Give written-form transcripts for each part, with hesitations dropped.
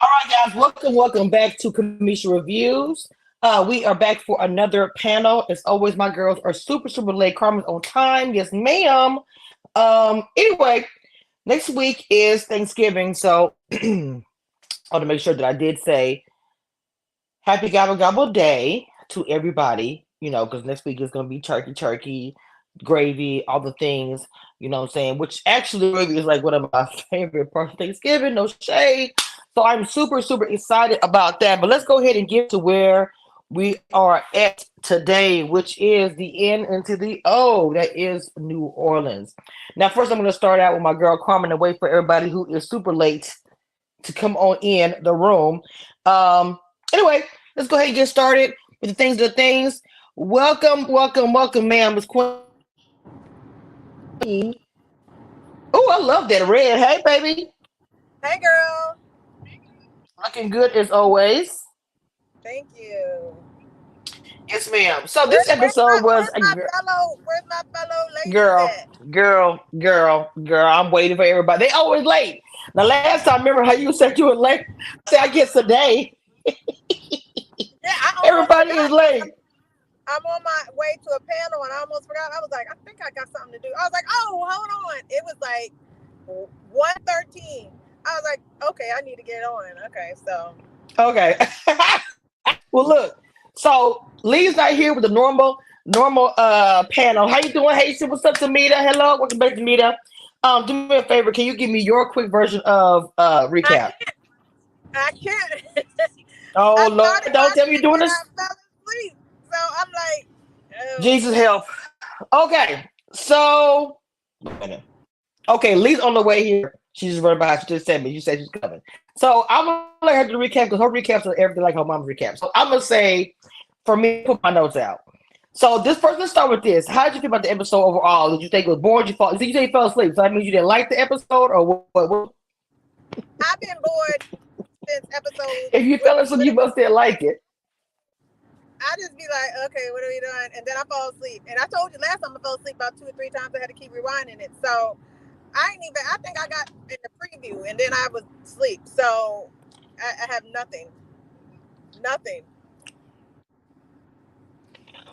All right, guys, welcome back to Kamisha Reviews. We are back for another panel. As always, my girls are super late. Carmen's on time. Yes, ma'am. Anyway, next week is Thanksgiving, so I want to make sure that I did say Happy Gobble Gobble Day to everybody. Because next week is going to be turkey, gravy, all the things. You know what I'm saying? Which actually gravy is like one of my favorite parts of Thanksgiving. No shade. So I'm super excited about that. But let's go ahead and get to where we are at today, which is the N into the O. That is New Orleans. Now, first, I'm going to start out with my girl Carmen and wait for everybody who is super late to come on in the room. Anyway, let's go ahead and get started with the things. Welcome, ma'am. It's Queen. Oh, I love that red. Hey, baby. Hey girl. Looking good as always. Thank you. Yes, ma'am. So this episode was a where's my fellow ladies girl, at? girl. I'm waiting for everybody. They always late. The last time, remember how you said you were late? I said I guess today. Yeah, I almost Everybody forgot is because late. I'm on my way to a panel and I almost forgot. I was like, I think I got something to do. I was like, oh, hold on. It was like 1:13. I was like, okay, I need to get on. Okay, so Okay. Well, look. So Lee's not here with the normal panel. How you doing, Haitian? What's up, Tamita? Hello, welcome back, Tamita. Do me a favor. Can you give me your quick version of I recap? can't. I can't. Oh I Lord, started don't tell me watching you're it doing and I this. fell asleep. So I'm like, oh. Jesus help. Okay, so wait a minute. Okay, Lee's on the way here. She just running by. She just said me. You said she's coming. So I'm gonna let her do the recap because her recaps are everything like her mom's recap. So I'm gonna say, for me, put my notes out. So this first, let's start with this. How did you feel about the episode overall? Did you think it was boring? Did you fall? Did you say you fell asleep? So that means you didn't like the episode, or what? I've been bored since episode. If you fell asleep, What you must didn't like it. I just be like, okay, what are we doing? And then I fall asleep. And I told you last time I fell asleep about 2 or 3 times. I had to keep rewinding it. So I ain't even. I think I got in the preview, and then I was asleep. So I have nothing. Nothing.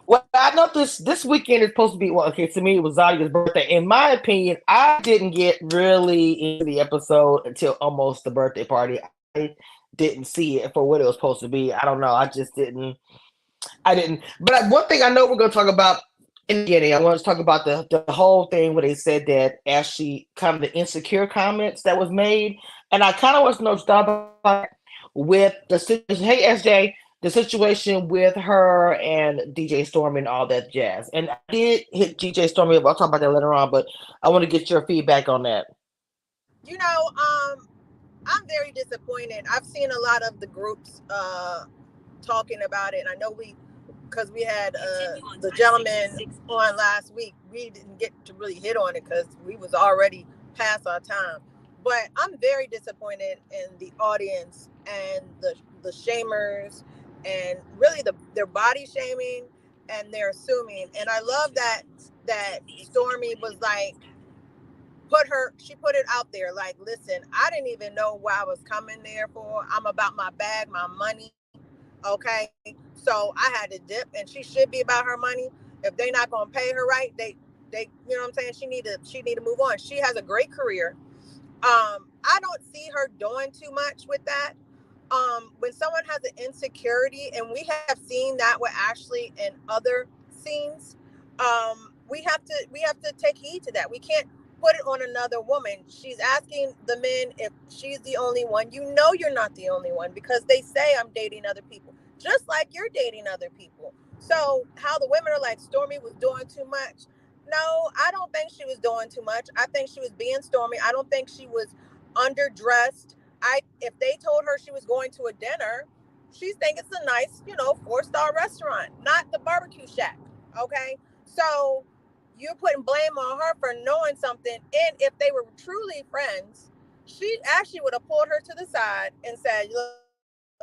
Well, I know this weekend is supposed to be well. Okay, to me, it was Zadia's birthday. In my opinion, I didn't get really into the episode until almost the birthday party. I didn't see it for what it was supposed to be. I don't know. I just didn't. I didn't. But one thing I know we're going to talk about in the beginning, I want to talk about the whole thing where they said that Ashley, kind of the insecure comments that was made. And I kind of want to know what you thought about with the situation. Hey, SJ, the situation with her and DJ Stormy and all that jazz. And I did hit DJ Stormy up. I'll talk about that later on, but I want to get your feedback on that. You know, I'm very disappointed. I've seen a lot of the groups talking about it, and I know because we had the gentleman on last week, we didn't get to really hit on it because we was already past our time. But I'm very disappointed in the audience and the shamers and really their body shaming and their assuming. And I love that Stormy was like she put it out there like, listen, I didn't even know what I was coming there for. I'm about my bag, my money. Okay. So I had to dip, and she should be about her money. If they're not gonna pay her right, they you know what I'm saying? She need to move on. She has a great career. I don't see her doing too much with that. When someone has an insecurity, and we have seen that with Ashley in other scenes, we have to take heed to that. We can't put it on another woman. She's asking the men if she's the only one. You know you're not the only one because they say I'm dating other people, just like you're dating other people. So how the women are like Stormy was doing too much. No, I don't think she was doing too much. I think she was being Stormy. I don't think she was underdressed. If they told her she was going to a dinner, she's thinking it's a nice, 4-star restaurant, not the barbecue shack. Okay. So you're putting blame on her for knowing something. And if they were truly friends, she actually would have pulled her to the side and said,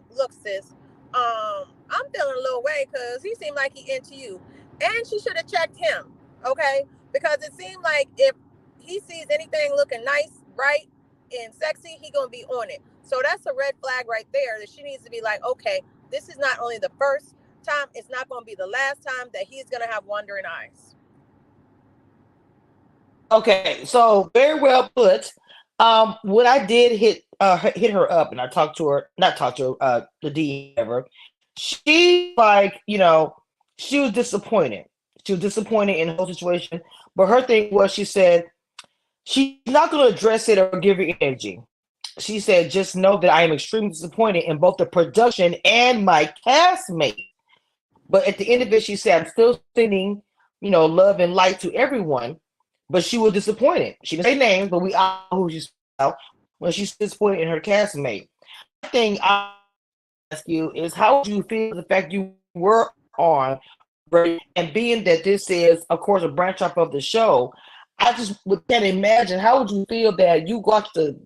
look, sis, I'm feeling a little way because he seemed like he into you. And she should have checked him. Okay. Because it seemed like if he sees anything looking nice, right, and sexy, he gonna be on it. So that's a red flag right there that she needs to be like, okay, this is not only the first time, it's not gonna be the last time that he's gonna have wandering eyes. Okay, so very well put. When I did hit her up and I talked to her, not talked to her, the DM ever, she like, she was disappointed. She was disappointed in the whole situation. But her thing was, she said she's not going to address it or give it energy. She said, just know that I am extremely disappointed in both the production and my castmate. But at the end of it, she said, I'm still sending, love and light to everyone. But she was disappointed. She didn't say names, but we all know who she's about when she's disappointed in her castmate. The thing I ask you is, how would you feel the fact you were on, and being that this is, of course, a branch off of the show? I just can't imagine, how would you feel that you watch the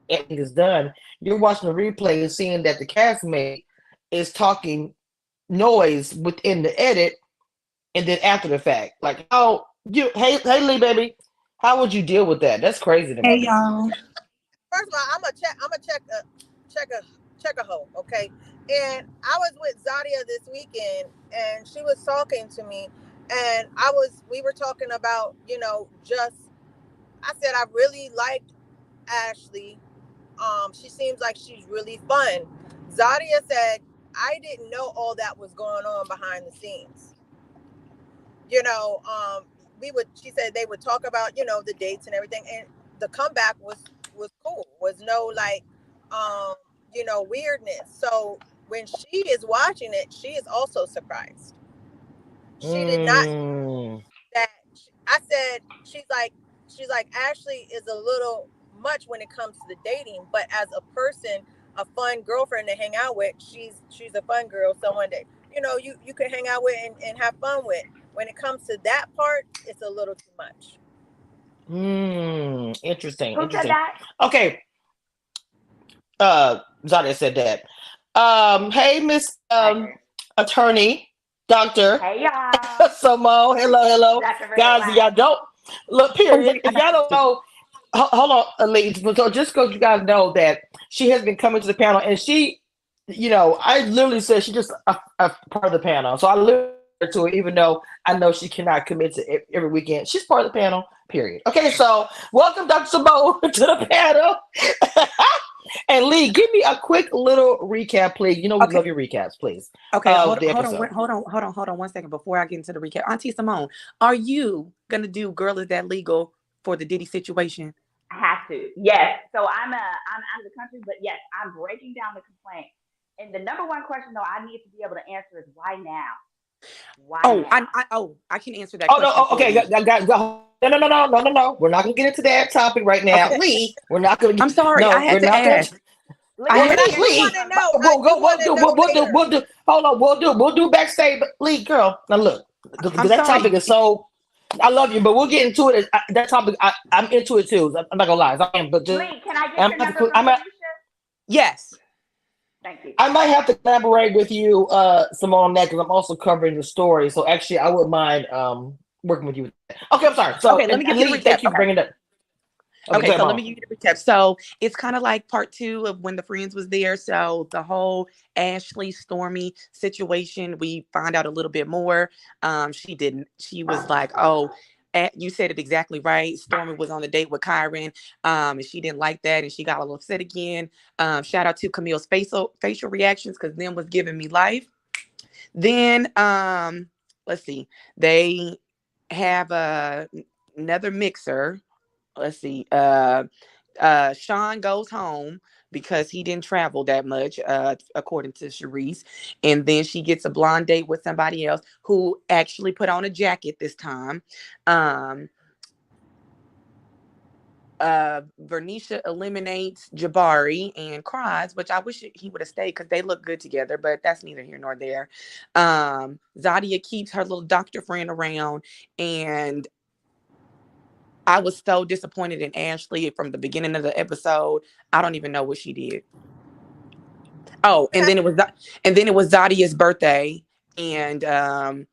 editing is done, you're watching the replay and seeing that the castmate is talking noise within the edit, and then after the fact, like, hey Lee baby, how would you deal with that? That's crazy to me. Hey y'all. First of all, I'm gonna check a hoe, okay? And I was with Zadia this weekend, and she was talking to me, and we were talking about, I said I really liked Ashley. She seems like she's really fun. Zadia said, I didn't know all that was going on behind the scenes. She said they would talk about, the dates and everything, and the comeback was cool. Was no weirdness. So when she is watching it, she is also surprised. She did not that. I said, she's like Ashley is a little much when it comes to the dating, but as a person, a fun girlfriend to hang out with, she's a fun girl, someone that you can hang out with and have fun with. When it comes to that part, it's a little too much. Interesting. Who said that? Okay. Zadia said that. Hey, Miss Attorney, Doctor. Hey, y'all. Simone. Hello. Guys, y'all don't look, period. If y'all don't know, hold on, Elise. So just because you guys know that she has been coming to the panel, and she, I literally said she's just a part of the panel. So I literally to it, even though I know she cannot commit to it every weekend. She's part of the panel, period. Okay, so welcome Dr. Simone to the panel. And Lee, give me a quick little recap, please. We love your recaps, please. Okay, hold on 1 second before I get into the recap. Auntie Simone, are you gonna do Girl Is That Legal for the Diddy situation? I have to. Yes. So I'm out of the country, but yes, I'm breaking down the complaint. And the number one question though I need to be able to answer is why now? I can answer that question. No, okay. No. We're not going to get into that topic right now. Okay. Lee, we're not going to. I'm sorry. No, I had to ask. We'll do backstage. But Lee, girl, now look, that topic is so. I love you, but we'll get into it. That topic, I'm into it too. I'm not gonna lie. But just, Lee, can I get your number? Yes. Thank you. I might have to collaborate with you, Simone, on that, because I'm also covering the story. So actually, I wouldn't mind working with you. Okay, I'm sorry. So, okay, let me give you the recap. Thank you for bringing it up. Okay, so let me give you the recap. So it's kind of like part 2 of When the Friends was there. So the whole Ashley Stormy situation, we find out a little bit more. She was like, you said it exactly right. Stormy was on a date with Kyron, and she didn't like that, and she got a little upset again. Shout out to Camille's facial reactions, because them was giving me life. Then let's see, they have another mixer. Let's see. Sean goes home because he didn't travel that much, according to Sharice. And then she gets a blind date with somebody else who actually put on a jacket this time. Vernisha eliminates Jabari and cries, which I wish he would have stayed because they look good together, but that's neither here nor there. Zadia keeps her little doctor friend around, and I was so disappointed in Ashley from the beginning of the episode. I don't even know what she did. Oh, and then it was Zadia's birthday, and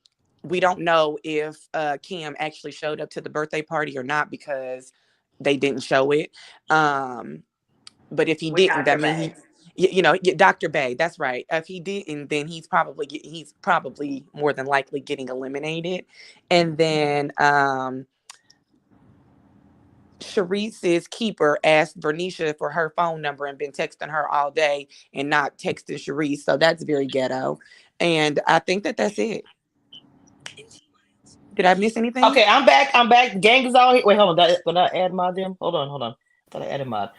we don't know if Kim actually showed up to the birthday party or not, because they didn't show it. But if he With didn't, Dr. I mean, Bay. Dr. Bay, that's right. If he didn't, then he's probably more than likely getting eliminated. And then Sharice's keeper asked Vernisha for her phone number and been texting her all day and not texting Sharice. So that's very ghetto. And I think that's it. Did I miss anything? Okay, I'm back. Gang is all here. Wait, hold on. Did I add mod them? Hold on. Thought I added mod.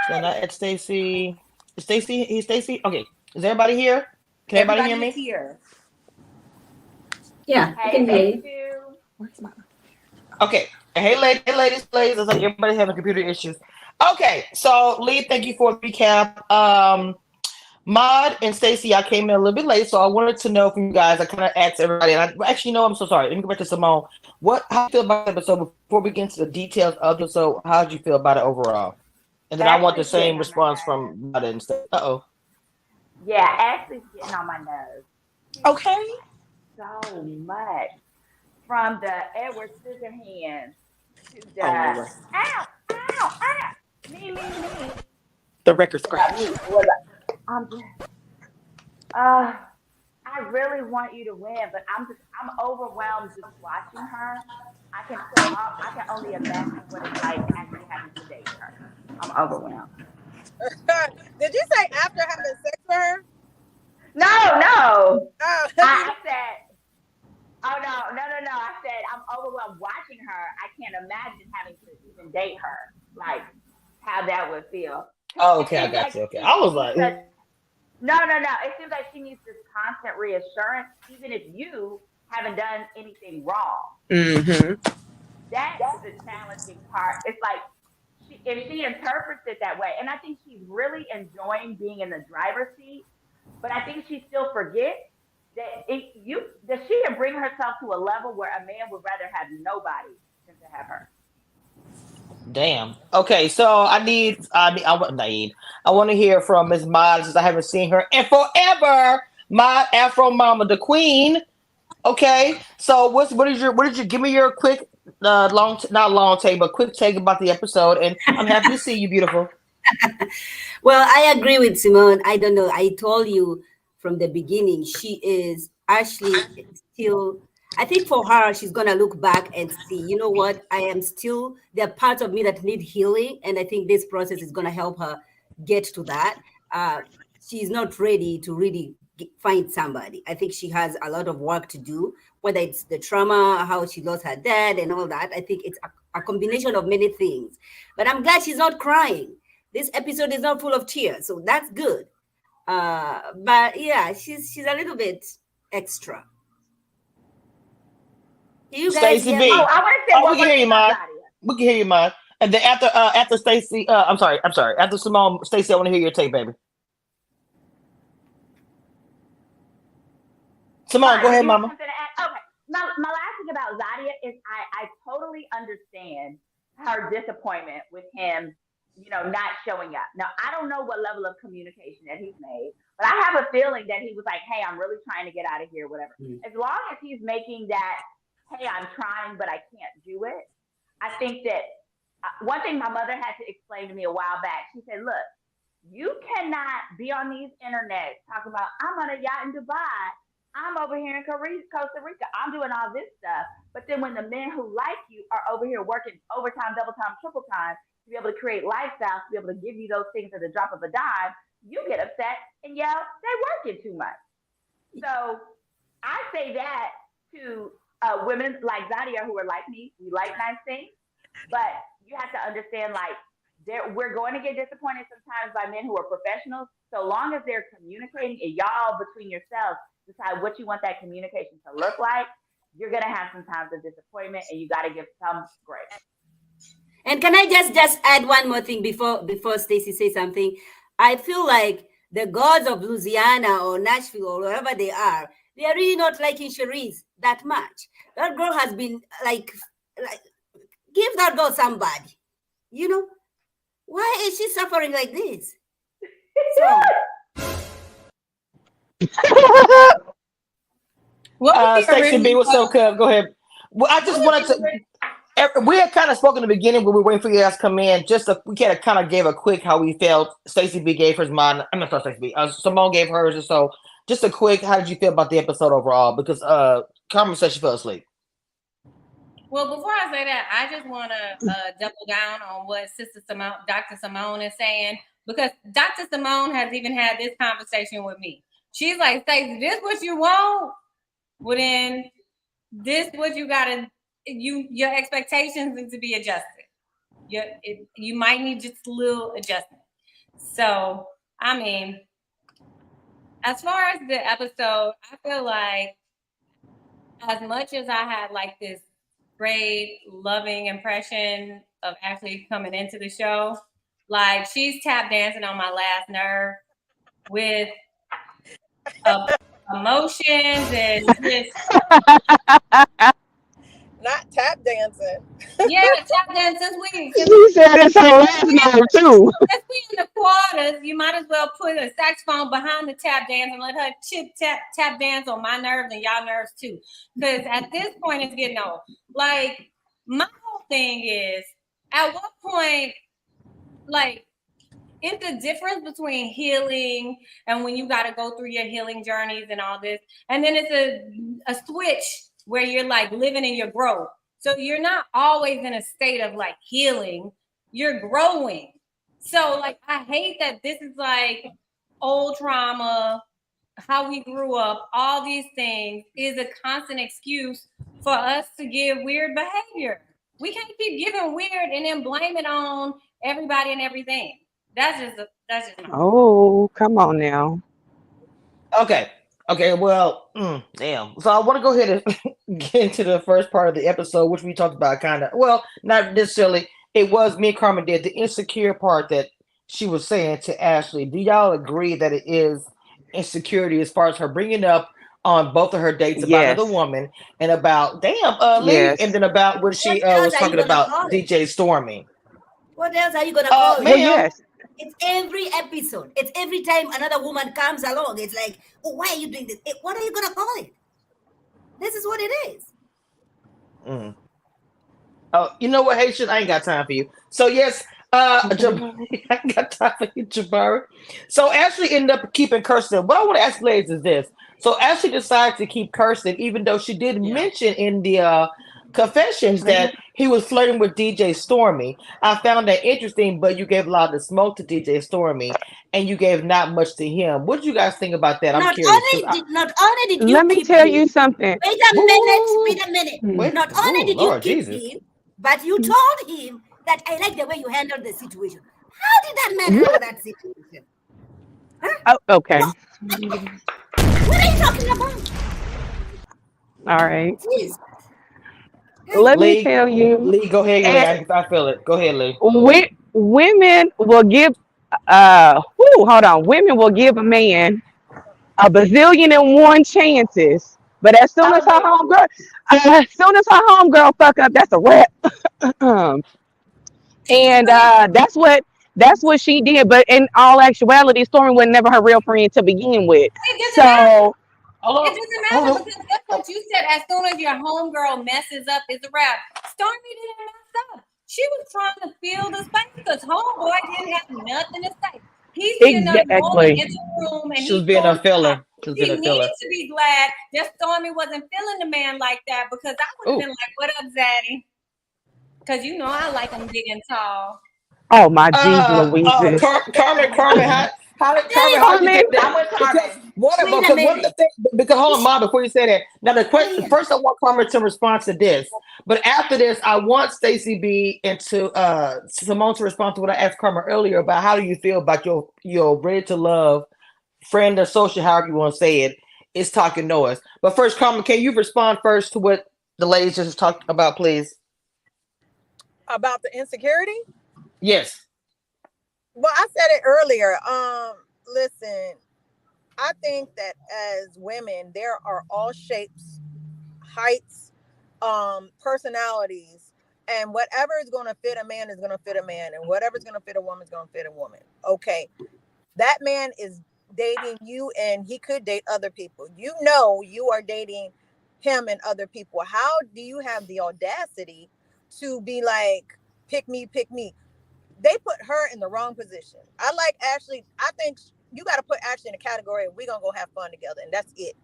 Should I add Stacy? He's Stacy? Okay. Is everybody here? Can everybody hear me? Here. Yeah, I can hear you. Where's my... Okay. Hey, ladies. It's like everybody having computer issues. Okay, so Lee, thank you for the recap. Mod and Stacy, I came in a little bit late, so I wanted to know from you guys. I kind of asked everybody, and I'm so sorry. Let me go back to Simone. How do you feel about the episode before we get into the details of the episode? How did you feel about it overall? And then I want the same response from Mod and Stacy. Yeah, Ashley's getting on my nerves. Okay. So much. From the Edward Scissorhands to the ow, me. The record scratch. I really want you to win, but I'm overwhelmed just watching her. I can only imagine what it's like actually having to date her. I'm overwhelmed. Did you say after having sex with her? No. Oh. I said, oh no. I said I'm overwhelmed watching her. I can't imagine having to even date her. Like how that would feel. Oh, okay, I got you. Okay, I was like, no. It seems like she needs this constant reassurance, even if you haven't done anything wrong. Mm-hmm. That's the challenging part. It's like if she interprets it that way, and I think she's really enjoying being in the driver's seat, but I think she still forgets that she can bring herself to a level where a man would rather have nobody than to have her. damn. Okay, so I want to hear from Ms. Mod, since I haven't seen her in forever. Mod Afro Mama, the Queen. Okay, so what did you give me your quick not long take, but quick take about the episode, and I'm happy to see you, beautiful. Well, I agree with Simone. I don't know. I told you from the beginning, Ashley still, I think for her, she's going to look back and see, you know what? There are parts of me that need healing. And I think this process is going to help her get to that. She's not ready to really find somebody. I think she has a lot of work to do, whether it's the trauma, how she lost her dad and all that. I think it's a combination of many things. But I'm glad she's not crying. This episode is not full of tears, so that's good. But yeah, she's a little bit extra. You guys Stacey B. I want to say we can hear you, Mod. We can hear you, Mod. And then after Stacey, I'm sorry. After Simone, Stacey, I want to hear your take, baby. Simone, go ahead, Mama. Okay. My last thing about Zadia is I totally understand her disappointment with him, not showing up. Now, I don't know what level of communication that he's made, but I have a feeling that he was like, hey, I'm really trying to get out of here, whatever. As long as he's making that, hey, I'm trying, but I can't do it. I think that one thing my mother had to explain to me a while back, she said, look, you cannot be on these internet talking about, I'm on a yacht in Dubai. I'm over here in Costa Rica. I'm doing all this stuff. But then when the men who like you are over here working overtime, double time, triple time to be able to create lifestyles, to be able to give you those things at the drop of a dime, you get upset and yell, they're working too much. So I say that to women like Zadia who are like me. We like nice things, but you have to understand, like, we're going to get disappointed sometimes by men who are professionals. So long as they're communicating and y'all between yourselves decide what you want that communication to look like, you're going to have some times of disappointment and you got to give some grace. And can I just add one more thing before Stacey says something? I feel like the gods of Louisiana or Nashville or wherever they are really not liking Cherise that much. That girl has been like give that girl somebody. Why is she suffering like this? So. Stacey B, what's up, cuz? Go ahead. Well, I just wanted to. We had kind of spoken in the beginning when we were waiting for you guys to come in. We kind of gave a quick how we felt. Stacey B gave hers mine. I'm not sorry, Stacey B. Simone gave hers, and so just a quick. How did you feel about the episode overall? Because Carmen said she fell asleep. Well, before I say that, I just want to double down on what Sister Simone, Dr. Simone is saying, because Dr. Simone has even had this conversation with me. She's like, Stacey, this what you want? Well, then this what you gotta. Your expectations need to be adjusted. You might need just a little adjustment. So, I mean, as far as the episode, I feel like as much as I had like this great, loving impression of actually coming into the show, like she's tap dancing on my last nerve with emotions and just Not tap dancing. yeah, tap dance this week. She said it's her last name too. Since we in the quarters, you might as well put a saxophone behind the tap dance and let her tap dance on my nerves and y'all nerves too. Because at this point, it's getting old. Like my whole thing is, at what point, like, is the difference between healing and when you got to go through your healing journeys and all this, and then it's a switch where you're like living in your growth. So you're not always in a state of like healing, you're growing. So like, I hate that this is like old trauma, how we grew up, all these things is a constant excuse for us to give weird behavior. We can't keep giving weird and then blame it on everybody and everything. That's just Oh, come on now. Okay. Well, damn. So I want to go ahead and get into the first part of the episode, which we talked about kind of. Well, not necessarily. It was me and Carmen did the insecure part that she was saying to Ashley. Do y'all agree that it is insecurity as far as her bringing up on both of her dates about Yes. another woman and about Lee, Yes. and then about when she What else was are you talking gonna about call it? DJ Stormy? What else are you gonna call ma'am. Well, it? yes. It's every episode. It's every time another woman comes along. It's like, oh, why are you doing this? What are you gonna call it? This is what it is. Mm. Oh, you know what, Haitian? I ain't got time for you. So yes, Jabari, I ain't got time for you, Jabari. So Ashley ended up keeping Kirsten. What I want to ask ladies is this. So Ashley decided to keep Kirsten, even though she did mention in the confessions that he was flirting with DJ Stormy. I found that interesting, but you gave a lot of smoke to DJ Stormy, and you gave not much to him. What do you guys think about that? I'm Not curious. only did you Let me keep tell him. you something. Wait a Woo. minute. Wait. Not only Ooh, did Lord you keep Jesus. him, but you told him that I like the way you handled the situation. How did that man handle that situation? Oh, okay. What are you talking about? All right. Jeez. Let me Lee, tell you. Lee, go ahead, And Lee. I feel it. Go ahead, Lee. women will give hold on. Women will give a man a bazillion and one chances, but as soon as her homegirl fuck up, that's a wrap. And that's what she did. But in all actuality, Stormy was never her real friend to begin with. it doesn't matter. So It doesn't matter because that's what you said. As soon as your homegirl messes up, it's a wrap. Stormy didn't mess up. She was trying to fill the space because homeboy didn't have nothing to say. He's getting up going into the room and she was being a filler. She was being a filler. needs to be glad that Stormy wasn't feeling the man like that because I would have been like, "What up, Zaddy?" Because you know I like him big and tall. oh my Jesus Louise. Carmen, how did you get that? One of the things, because hold on, Mom, before you say that. Now the question first, I want Carmen to respond to this, but after this, I want Stacey B and to Simone to respond to what I asked Carmen earlier about how do you feel about your ready to love friend or social, however you want to say it, is talking noise. But first, Carmen, can you respond first to what the ladies just talked about, please? About the insecurity? Yes. Well, I said it earlier. Listen, I think that as women, there are all shapes, heights, personalities, and whatever is going to fit a man is going to fit a man, and whatever is going to fit a woman is going to fit a woman. Okay, that man is dating you, and he could date other people. You know, you are dating him and other people. How do you have the audacity to be like, pick me, pick me. They put her in the wrong position. I like Ashley. I think you got to put Ashley in a category and we're going to go have fun together. And that's it.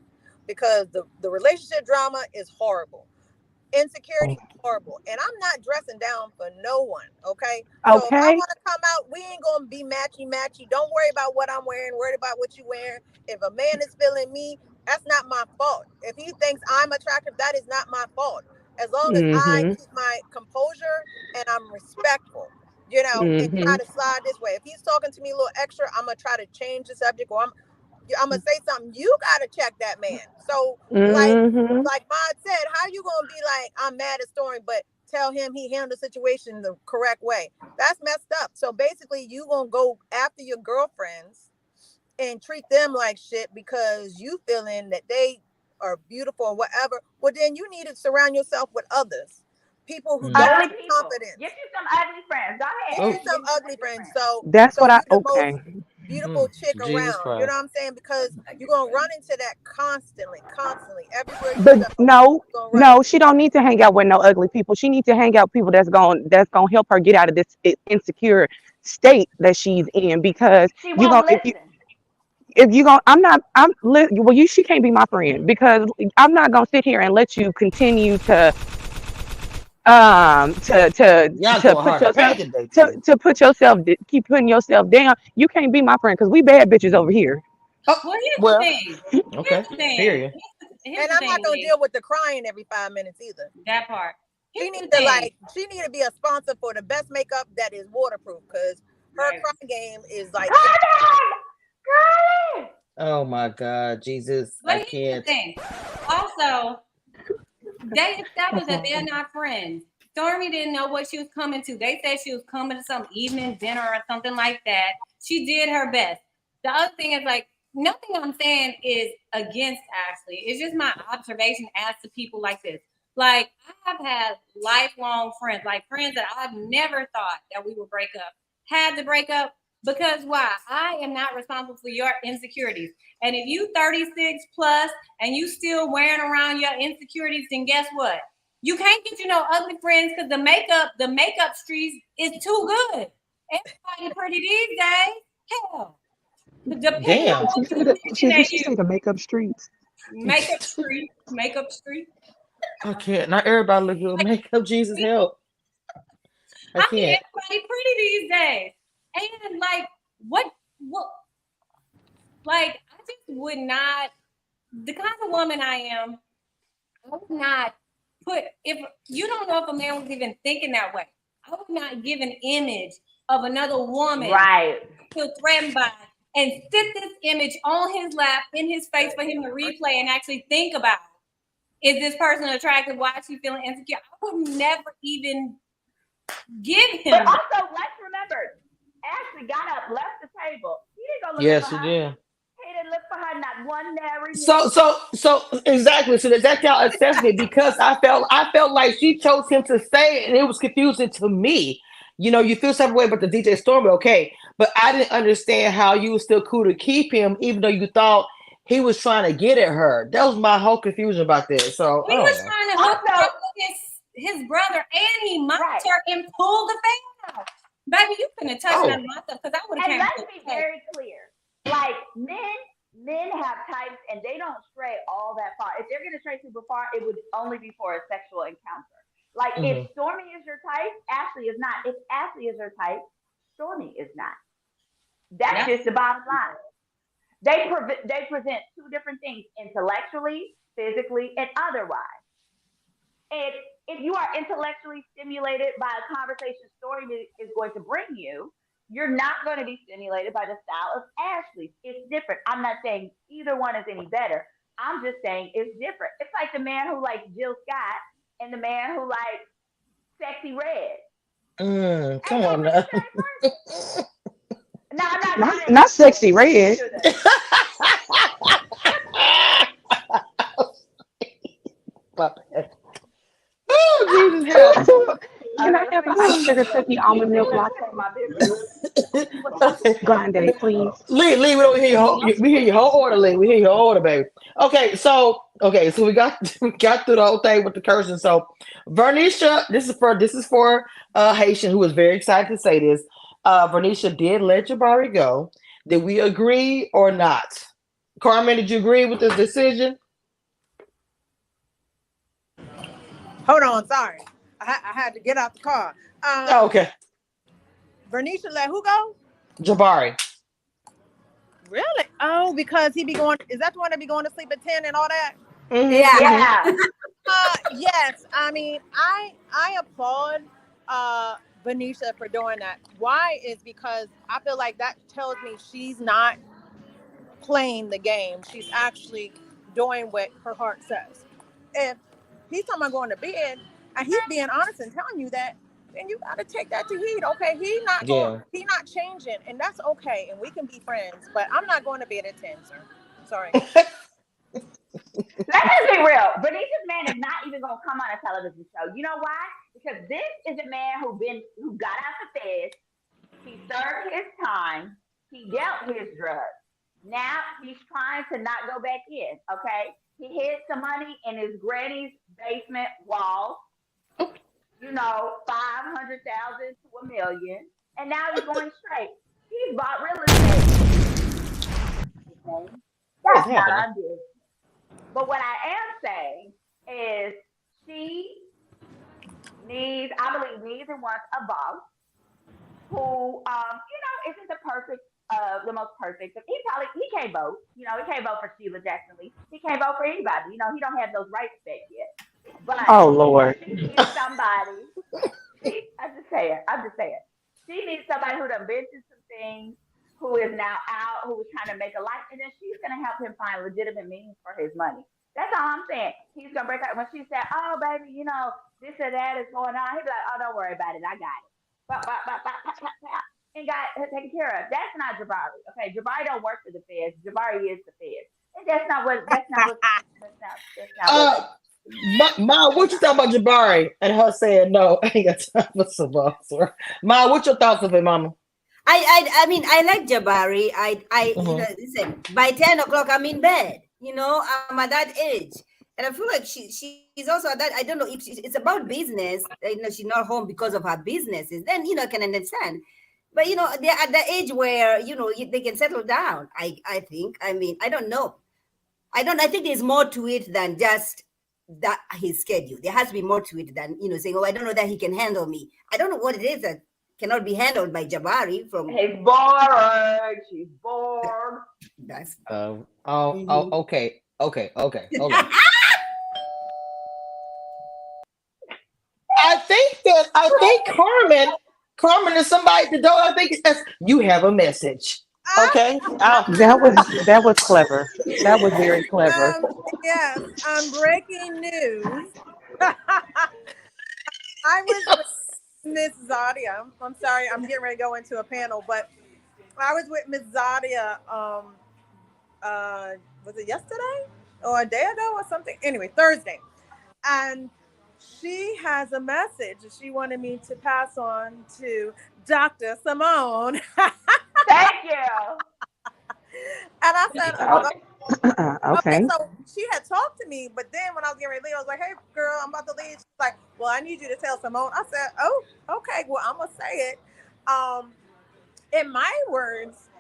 Because the relationship drama is horrible. Insecurity, horrible. And I'm not dressing down for no one, okay? So if I want to come out, we ain't going to be matchy. Don't worry about what I'm wearing. Worry about what you wearing. If a man is feeling me, that's not my fault. If he thinks I'm attractive, that is not my fault. As long as I keep my composure and I'm respectful, you know, and try to slide this way. If he's talking to me a little extra, I'm going to try to change the subject, or I'm gonna say something. You gotta check that man. So like Maud said, how you gonna be like, I'm mad at Stormy, but tell him he handled the situation the correct way? That's messed up. So basically, you gonna go after your girlfriends and treat them like shit because you feeling that they are beautiful or whatever. Well, then you need to surround yourself with others, people who don't have confidence. Give you some ugly friends. Go ahead. Give you some ugly friends. So that's what I most beautiful chick around. Christ. You know what I'm saying? Because you're gonna run into that constantly, everywhere you But go. No, she don't need to hang out with no ugly people. She needs to hang out with people that's gonna help her get out of this insecure state that she's in. Because she won't listen. If you gonna, she can't be my friend, because I'm not gonna sit here and let you continue to put yourself, keep putting yourself down. You can't be my friend because we bad bitches over here. Well, here's the thing. Okay. Here's and I'm not gonna deal with the crying every 5 minutes either. That part. She need to be a sponsor for the best makeup that is waterproof, because her crying game is like. Oh my God, Jesus! But I can't. Also, they established that they're not friends. Stormy didn't know what she was coming to. They said she was coming to some evening dinner or something like that. She did her best. The other thing is, like, nothing I'm saying is against Ashley. It's just my observation as to people like this. Like, I have had lifelong friends, like friends that I've never thought that we would break up. Had to break up because why? I am not responsible for your insecurities. And if you 36 plus and you still wearing around your insecurities, then guess what? You can't get ugly friends because the makeup streets is too good. Everybody pretty these days. Hell. Damn. She say the makeup streets. Makeup street. I can't. Not everybody look good. Makeup, Jesus help. I can't. Everybody pretty these days. And like what like I just would not, the kind of woman I am, I would not put, if you don't know if a man was even thinking that way, I would not give an image of another woman feel threatened by and sit this image on his lap, in his face for him to replay and actually think about, is this person attractive? Why is she feeling insecure? I would never even give him. But also, let's remember, Ashley got up, left the table. He didn't go look yes, for her. He did. He didn't look for her, not one nary. So exactly. So that's y'all assessing it, because I felt like she chose him to stay, and it was confusing to me. You feel some way about the DJ Stormy, okay, but I didn't understand how you was still cool to keep him, even though you thought he was trying to get at her. That was my whole confusion about this. So he was trying to hook up with his brother, and he mocked her and pulled the fan out. Baby, you couldn't touch none of my stuff, because I would have. And let's be very clear. Like, men have types, and they don't stray all that far. If they're going to stray super far, it would only be for a sexual encounter. Like, if Stormy is your type, Ashley is not. If Ashley is your type, Stormy is not. That's just the bottom line. They present two different things: intellectually, physically, and otherwise. And if you are intellectually stimulated by a conversation Stormy is going to bring you, you're not going to be stimulated by the style of Ashley. It's different. I'm not saying either one is any better. I'm just saying it's different. It's like the man who likes Jill Scott and the man who likes Sexy Red. Come on now. No, I'm not Sexy Red. Oh, Jesus help. Can I have a sugar cookie almond milk latte? Grande, please. Lee, we don't hear your whole order, Lee. We hear your whole order, baby. So we got we got through the whole thing with the cursing. So Vernisha, this is for Haitian, who was very excited to say this. Vernisha did let Jabari go. Did we agree or not? Carmen, did you agree with this decision? Hold on, sorry. I had to get out the car. Okay. Vernisha let who go? Jabari. Really? Oh, because he be going. Is that the one that be going to sleep at 10 and all that? Mm-hmm. Yeah. Yes. I mean, I applaud Venetia for doing that. Why is because I feel like that tells me she's not playing the game. She's actually doing what her heart says. If he's talking about going to bed and he's being honest and telling you that, then you got to take that to heed. Okay, he's not changing, and that's okay, and we can be friends. But I'm not going to bed at 10, sir. Sorry. Let's just be real. Benice's man is not even gonna come on a television show. You know why? Because this is a man who got out the feds. He served his time. He dealt his drugs. Now he's trying to not go back in. Okay, he hid some money in his granny's basement wall. You know, 500,000 to $1 million, and now he's going straight. He's bought real estate. Okay? That's not our business. But what I am saying is she needs and wants a boss who, isn't the most perfect. He can't vote. You know, he can't vote for Sheila Jackson Lee. He can't vote for anybody. You know, he don't have those rights back yet. But oh Lord, she needs somebody. I'm just saying. She needs somebody who done been through some things, who is now out, who is trying to make a life, and then she's gonna help him find legitimate means for his money. That's all I'm saying. He's gonna break out when she said, "Oh, baby, you know this or that is going on." He'll be like, "Oh, don't worry about it. I got it." And got it taken care of. That's not Jabari. Okay, Jabari don't work for the feds. Jabari is the feds, and that's not what. Ma, what you thought about Jabari and her saying no? I ain't got time for some boss. Ma, what's your thoughts of it, Mama? I mean, I like Jabari. You know, listen, by 10 o'clock, I'm in bed. You know, I'm at that age. And I feel like she's also at that. I don't know if it's about business. You know, she's not home because of her businesses. Then, you know, I can understand. But, you know, they're at the age where, you know, they can settle down, I think. I mean, I don't know. I think there's more to it than just that his schedule. There has to be more to it than, you know, saying, oh, I don't know that he can handle me. I don't know what it is that cannot be handled by Jabari from. He's bored. She's bored. That's okay. Hold on. I think Carmen is somebody to do. I think you have a message. Okay. That was clever. That was very clever. Yes. Breaking news. I was with Miss Zadia. I'm sorry, I'm getting ready to go into a panel, but I was with Miss Zadia. Was it yesterday or a day ago or something? Anyway, Thursday, and she has a message that she wanted me to pass on to Dr. Simone. Thank you. And I said, okay. So she had talked to me, but then when I was getting ready to leave, I was like, hey, girl, I'm about to leave. She's like, well, I need you to tell Simone. I said, oh, okay, well, I'm going to say it. In my words,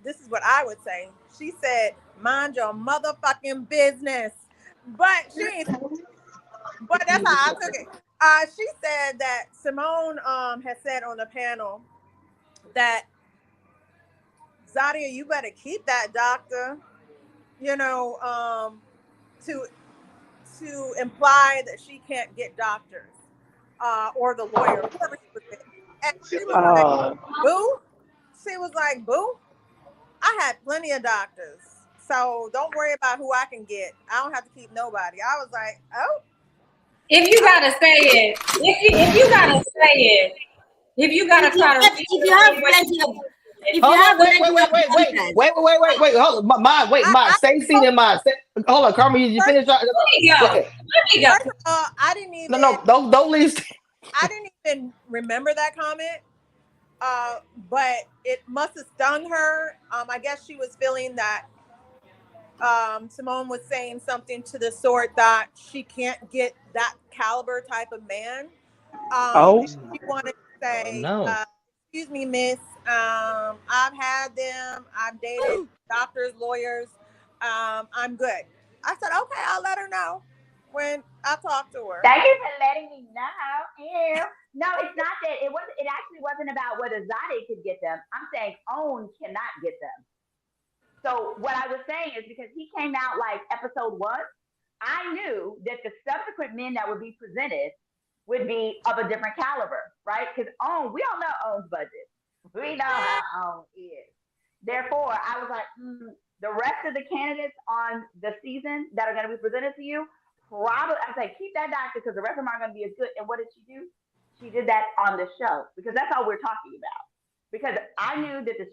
this is what I would say. She said, mind your motherfucking business. But that's how I took it. She said that Simone had said on the panel that, Zadia, you better keep that doctor, you know, to imply that she can't get doctors or the lawyer. And she was like, boo. She was like, boo, I had plenty of doctors. So don't worry about who I can get. I don't have to keep nobody. I was like, oh. If you gotta say it, if you gotta say it, if you gotta try to. If you have plenty of. Wait. Hold on, Ma. Stay seated, Ma. Hold on, Carmen. You finished? Let me go. I didn't even. No. Don't leave. I didn't even remember that comment. But it must have stung her. I guess she was feeling that Simone was saying something to the sort that she can't get that caliber type of man. Oh, She wanted to say, no. excuse me, miss, I've had them. I've dated doctors, lawyers. I'm good. I said, okay, I'll let her know when I talk to her. Thank you for letting me know. Ew. No, it's not that. It actually wasn't about whether Zadi could get them. I'm saying Own cannot get them. So what I was saying is because he came out like episode 1, I knew that the subsequent men that would be presented would be of a different caliber, right? Because we all know Own's budget. We know how Own is. Therefore, I was like, the rest of the candidates on the season that are going to be presented to you, probably, I say, keep that doctor because the rest of them aren't going to be as good. And what did she do? She did that on the show because that's all we're talking about. Because I knew that the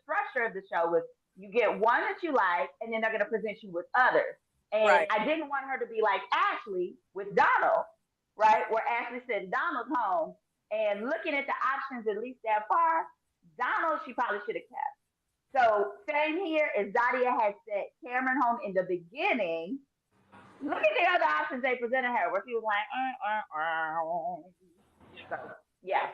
structure of the show was you get one that you like, and then they're going to present you with others. And right. I didn't want her to be like Ashley with Donald, right? Where Ashley said Donald's home, and looking at the options at least that far, Donald she probably should have kept. So same here as Zadia had set Cameron home in the beginning. Look at the other options they presented her, where she was like, So, yeah.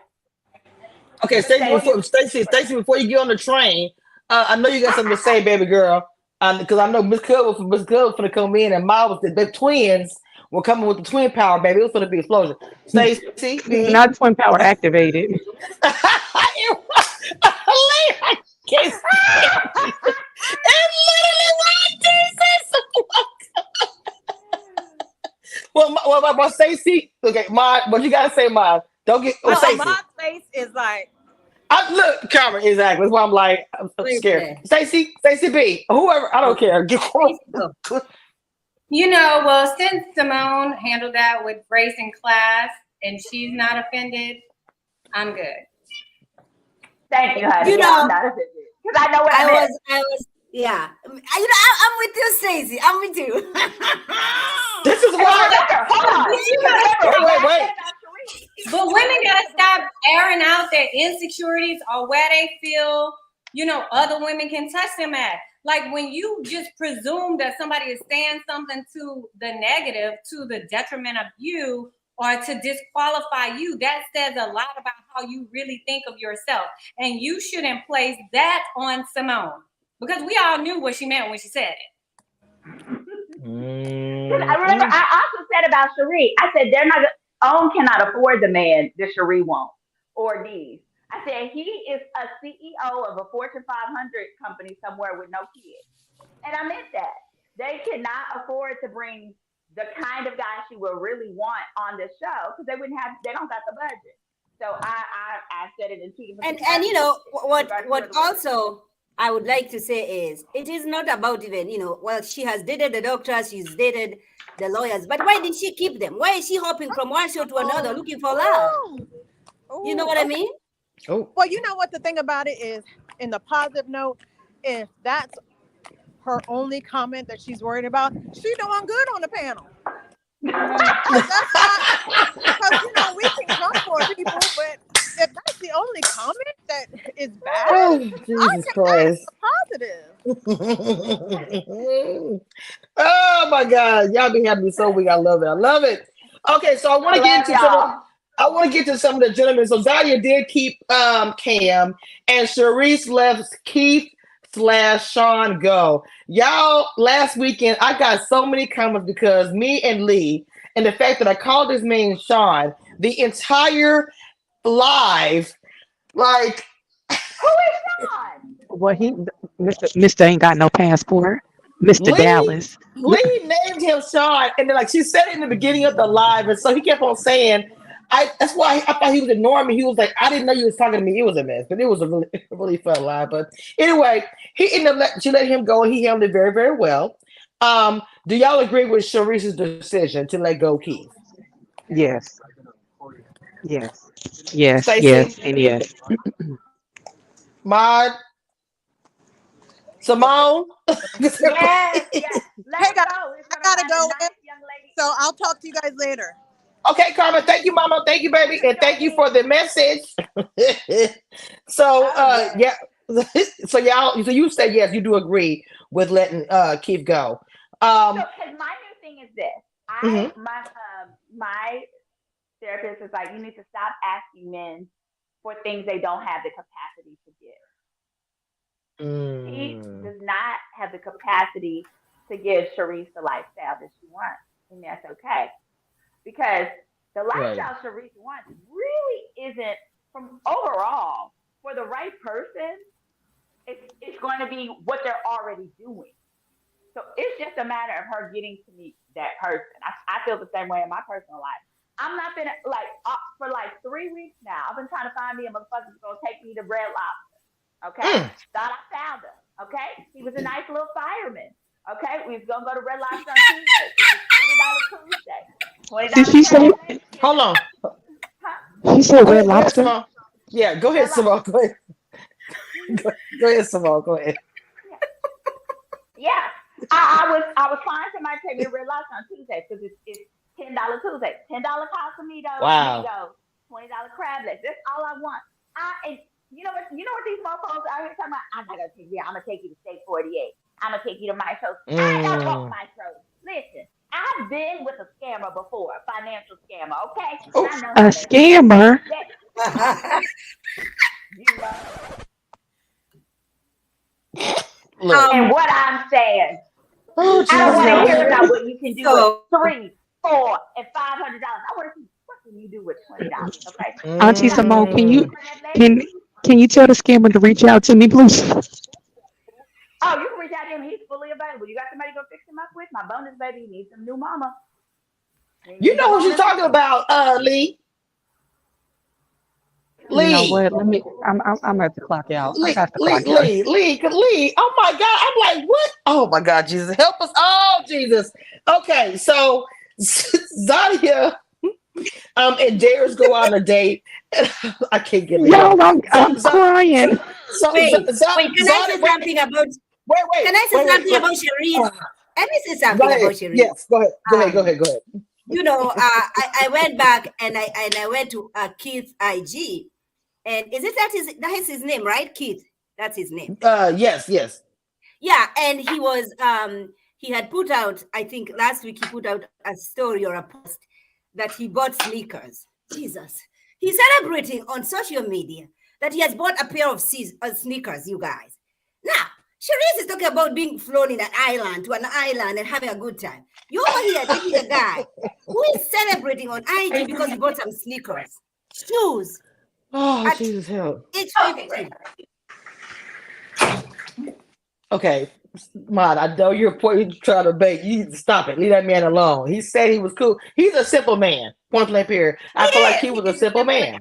Okay, Stacey, before you get on the train, I know you got something to say, baby girl, because I know Miss Cub was gonna come in, and the twins were coming with the twin power, baby. It was gonna be an explosion. Stacey, not twin power activated. I can't stand it. It's literally what Well, Stacey, okay, what you gotta say, Ma? Don't get. Stacey. My face is like. Look, Cameron, exactly. That's why I'm like, I'm scared. Stacey B, whoever, I don't care. Well, since Simone handled that with race and class, and she's not offended, I'm good. Thank you, honey. I'm not offended because I know what I was. Yeah. I'm with you, Stacey. I'm with you. This is why. Hold on. Wait. But women gotta stop airing out their insecurities or where they feel, other women can touch them at. Like when you just presume that somebody is saying something to the negative, to the detriment of you, or to disqualify you, that says a lot about how you really think of yourself. And you shouldn't place that on Simone because we all knew what she meant when she said it. I remember I also said about Cherie, I said they're not. Own cannot afford the man that Cherie won't or needs. I said he is a CEO of a Fortune 500 company somewhere with no kids. And I meant that. They cannot afford to bring the kind of guy she would really want on the show because they don't got the budget. So I said it in two different what also I would like to say is it is not about even, she has dated the doctors, she's dated the lawyers, but why did she keep them? Why is she hopping from one show to another looking for love? You know what I mean? Oh. Well, you know what the thing about it is, in the positive note, if that's her only comment that she's worried about, she's doing good on the panel. That's not, because, we can come for people, but if that's the only comment that is bad, Jesus Christ. Positive. Oh my God, y'all be having me so weak. I love it. Okay, so I want to get to some of the gentlemen. So Zadia did keep Cam, and Charisse left Keith/Sean go. Y'all, last weekend I got so many comments because me and Lee, and the fact that I called his name Sean the entire live, like. Who is Sean? Well, Mr. ain't got no passport. Mr. Dallas. Lee named him Sean, and then she said it in the beginning of the live, and so he kept on saying, that's why I thought he was ignoring me. He was like, I didn't know you was talking to me. It was a mess, but it was a really fun live. But anyway, she let him go, and he handled it very, very well. Do y'all agree with Charisse's decision to let go Keith? Yes. Yes, and yes. Maud? Simone? Yes. Let's go. I gotta go. So I'll talk to you guys later. Okay, Carmen. Thank you, Mama. Thank you, baby, and thank you for the message. So, yeah. So y'all. So you said yes. You do agree with letting Keith go. So, Um. because my new thing is this, Mhm. my therapist is like, you need to stop asking men for things they don't have the capacity to give. He Mm. does not have the capacity to give Sharice the lifestyle that she wants, and that's okay. Because the Right. lifestyle Sharice wants really isn't from overall for the right person. It's going to be what they're already doing. So it's just a matter of her getting to meet that person. I feel the same way in my personal life. I'm not gonna like for like 3 weeks now. I've been trying to find me a motherfucker who's gonna take me to Red Lobster. Okay, Mm. thought I found him. Okay, he was a nice little fireman. Okay, we was gonna go to Red Lobster on Tuesday because it's $20 Tuesday. Did $20 she say? Saturday. Hold on. Huh? She said Go Red ahead. Go ahead, Lobster. Simone. Yeah. Go ahead, Red Simone. Lobster. Go ahead. Go ahead, Simone. Go ahead. Yeah. I was trying somebody to take me to Red Lobster on Tuesday because it's $10 Tuesday. $10 Casamigos, Wow. Migos, $20 crab legs. That's all I want. And you know what these mofos out here talking about? I'm not gonna take you. I'm gonna take you to State 48. I'm gonna take you to Maestro. I ain't gotta walk Mm. Maestro. Listen, I've been with a scammer before, a financial scammer, okay? And Oh, I know A how they feel. scammer. You know. look. And what I'm saying, Oh, I don't Jesus want to help. hear about what you can do with So, $3, $4, and $500. I want to see what can you do with $20. Okay, Auntie now Simone, you can want Mm. you some crab legs? can can you tell the scammer to reach out to me, please? Oh, you can reach out to him. He's fully available. You got somebody to go fix him up with? My bonus baby needs some new mama. He You needs a know who she's bonus talking baby. about, Lee. You know Lee. what? Let me. I'm at the clock out. I Lee, got the Lee, clock out. Lee, Lee, Lee. Oh my God. I'm like, what? Oh my God, Jesus. Help us. Oh, Jesus. Okay, so Zadia and Darius go on a date. And I can't get it, y'all. Y'all, I'm So, crying. wait, can I say Zadia, something about wait, can I say wait, wait, something wait. about Cherise? Let me say Go something ahead. about Cherise. Yes, go ahead. Go ahead. Go Um, ahead. Go ahead. I went back and I went to Keith's IG, and is it that is his name, right? Keith, that's his name. Yes, yes. Yeah, and he had put out, I think last week he put out a story or a post that he bought sneakers. Jesus. He's celebrating on social media that he has bought a pair of sneakers, you guys. Now, Sharice is talking about being flown in an island to an island and having a good time. You over here taking a guy who is celebrating on IG because he bought some sneakers, shoes Oh, at Jesus help. age 50. Okay, Mod, I know you're trying to bait. You need to stop it. Leave that man alone. He said he was cool. He's a simple man. Point blank period. I feel like he was a simple man.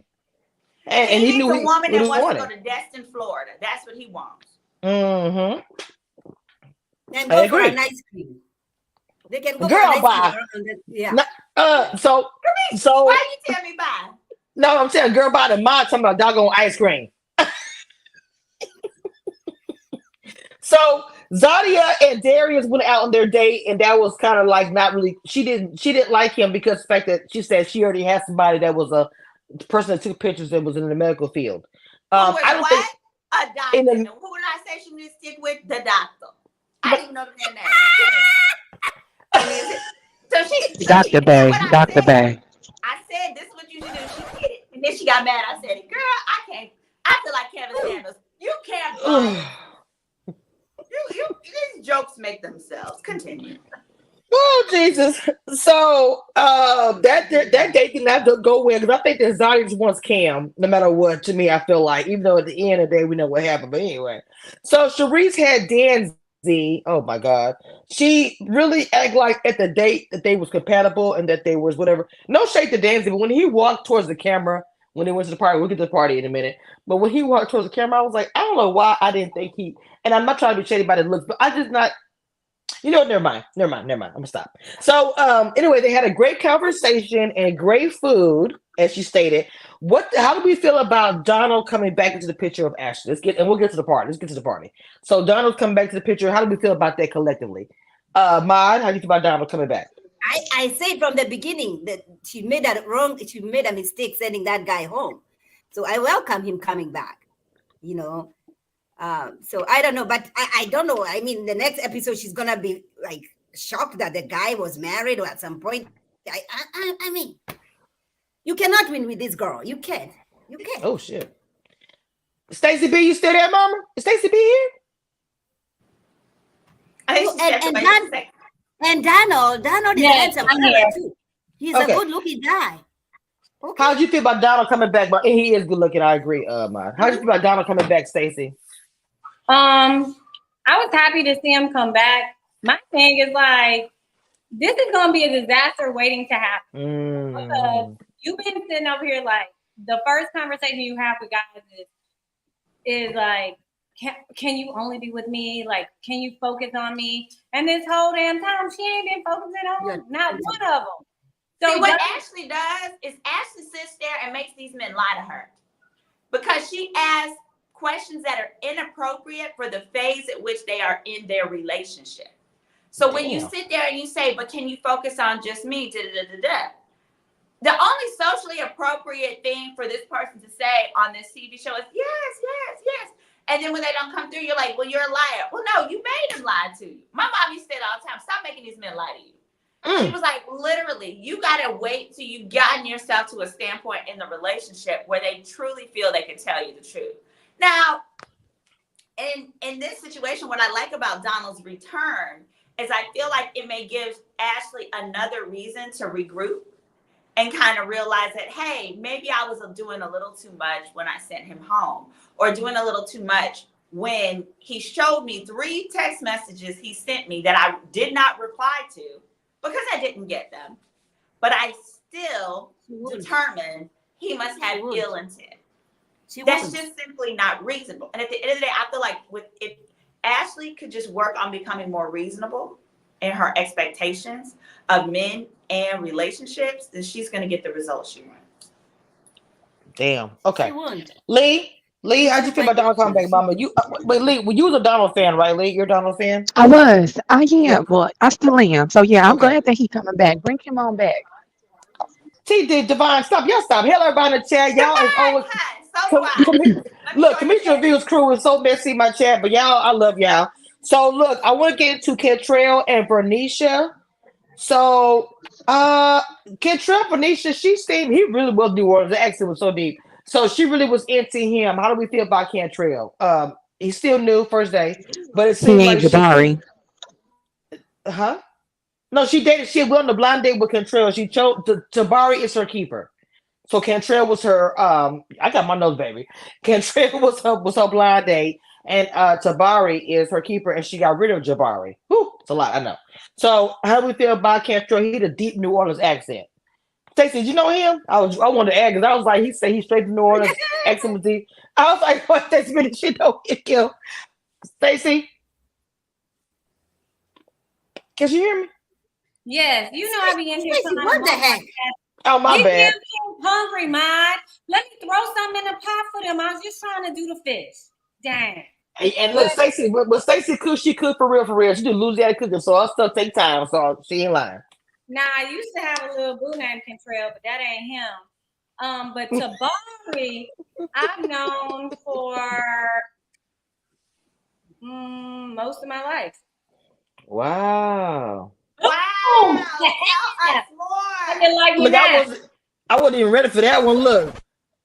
And He he needs knew a woman what that he wants to go wanted. to Destin, Florida. That's what he wants. Mm-hmm. And I go for agree. an ice cream. They can go for an Girl, ice cream bye. around the, yeah. So Why you tell me bye? no, I'm saying girl by the Mod talking about doggone ice cream. So Zadia and Darius went out on their date, and that was kind of like not really. She didn't like him because the fact that she said she already had somebody that was a person that took pictures that was in the medical field. Who was I don't what? think A doctor. in the Who did I say she needs to stick with? The doctor. I didn't even know the name. And is it? So she Dr. you know Bay, what I Dr. said? Bay. I said this is what you should do. She did it. And then she got mad. I said, girl, I can't. I feel like Kevin Sanders. You can't buy these jokes make themselves. Continue. oh Jesus. So that date did not go well because I think that Zadia just wants Cam no matter what. To me, I feel like even though at the end of the day we know what happened, but anyway. So Sharice had Danzy. Oh my God, she really act like at the date that they was compatible and that they was whatever. No shade to Danzy, but when he walked towards the camera when they went to the party, we'll get to the party in a minute. But when he walked towards the camera, I was like, I don't know why I didn't think he. And I'm not trying to be shady by the looks, but I just not. You know, never mind. I'm gonna stop. So, anyway, they had a great conversation and great food, as she stated. How do we feel about Donald coming back into the picture of Ashley? We'll get to the party. Let's get to the party. So, Donald's coming back to the picture. How do we feel about that collectively? Maud, how do you feel about Donald coming back? I said from the beginning that she made a mistake sending that guy home. So I welcome him coming back, you know. So I don't know, but I don't know. I mean, the next episode, she's gonna be like shocked that the guy was married, or at some point. I mean, you cannot win with this girl. You can't. You can't. Oh shit. Stacey B, you still there, Mama? Is Stacey B here? I think she stepped away for a second. And Donald is Yes, handsome I'm here. too. He's Okay. a good-looking guy. Okay. How'd you feel about Donald coming back? But he is good looking. I agree. Mine. How'd you feel about Donald coming back, Stacey? I was happy to see him come back. My thing is like, this is gonna be a disaster waiting to happen. Because you've been sitting over here like the first conversation you have with guys is like, can you only be with me? Like, can you focus on me? And this whole damn time, she ain't been focusing on not one of them. So see, what Ashley does is Ashley sits there and makes these men lie to her because she asks questions that are inappropriate for the phase at which they are in their relationship. So when you sit there and you say, but can you focus on just me? The only socially appropriate thing for this person to say on this TV show is yes. And then when they don't come through, you're like, well, you're a liar. Well, no, you made him lie to you. My mom used to say it all the time. Stop making these men lie to you. She was like, literally, you got to wait till you've gotten yourself to a standpoint in the relationship where they truly feel they can tell you the truth. Now, in this situation, what I like about Donald's return is I feel like it may give Ashley another reason to regroup and kind of realize that, hey, maybe I was doing a little too much when I sent him home, or doing a little too much when he showed me 3 text messages he sent me that I did not reply to because I didn't get them. But I still determined he must have ill intent. That's just simply not reasonable. And at the end of the day, I feel like if Ashley could just work on becoming more reasonable in her expectations of men and relationships, then she's going to get the results she wants. Damn. Okay. Lee, how'd you feel about Donald coming back, Mama? Wait, Lee, well, you was a Donald fan, right, Lee? You're a Donald fan? I am, but I still am. So yeah, I'm glad that he's coming back. Bring him on back. Devon, stop. Y'all stop. Hello, everybody in the chat. Y'all is always... Look, Commissioner Reviews crew is so messy in my chat, but y'all, I love y'all. So look, I want to get into Kentrell and Bernicia. So Kentrell, Bernicia, he really was New Orleans. The accent was so deep. So she really was into him. How do we feel about Kentrell? He's still new, first day, but it seems like Jabari. No, she went on the blind date with Kentrell. She chose Jabari is her keeper. So Kentrell was her. I got my nose, baby. Kentrell was her blind date, and Jabari is her keeper, and she got rid of Jabari. Whew, it's a lot, I know. So how do we feel about Kentrell? He had a deep New Orleans accent. Stacey, did you know him? I wanted to ask because I was like, he said he's straight to New Orleans. Accent was deep. I was like, what? Stacey, did she know him? Stacey, can you hear me? Yes, you know I be in here. What the heck? Oh, my bad. Hungry, man. Let me throw something in the pot for them. I was just trying to do the fish. Dang. And look, Stacey, but Stacey cooked. She cooked for real. She did Louisiana cooking, so her stuff take time. So she ain't lying. Nah, I used to have a little boo named Kentrell, but that ain't him. But Tabari, I've known for most of my life. Wow. Tell us more. Look, I wasn't even ready for that one. Look.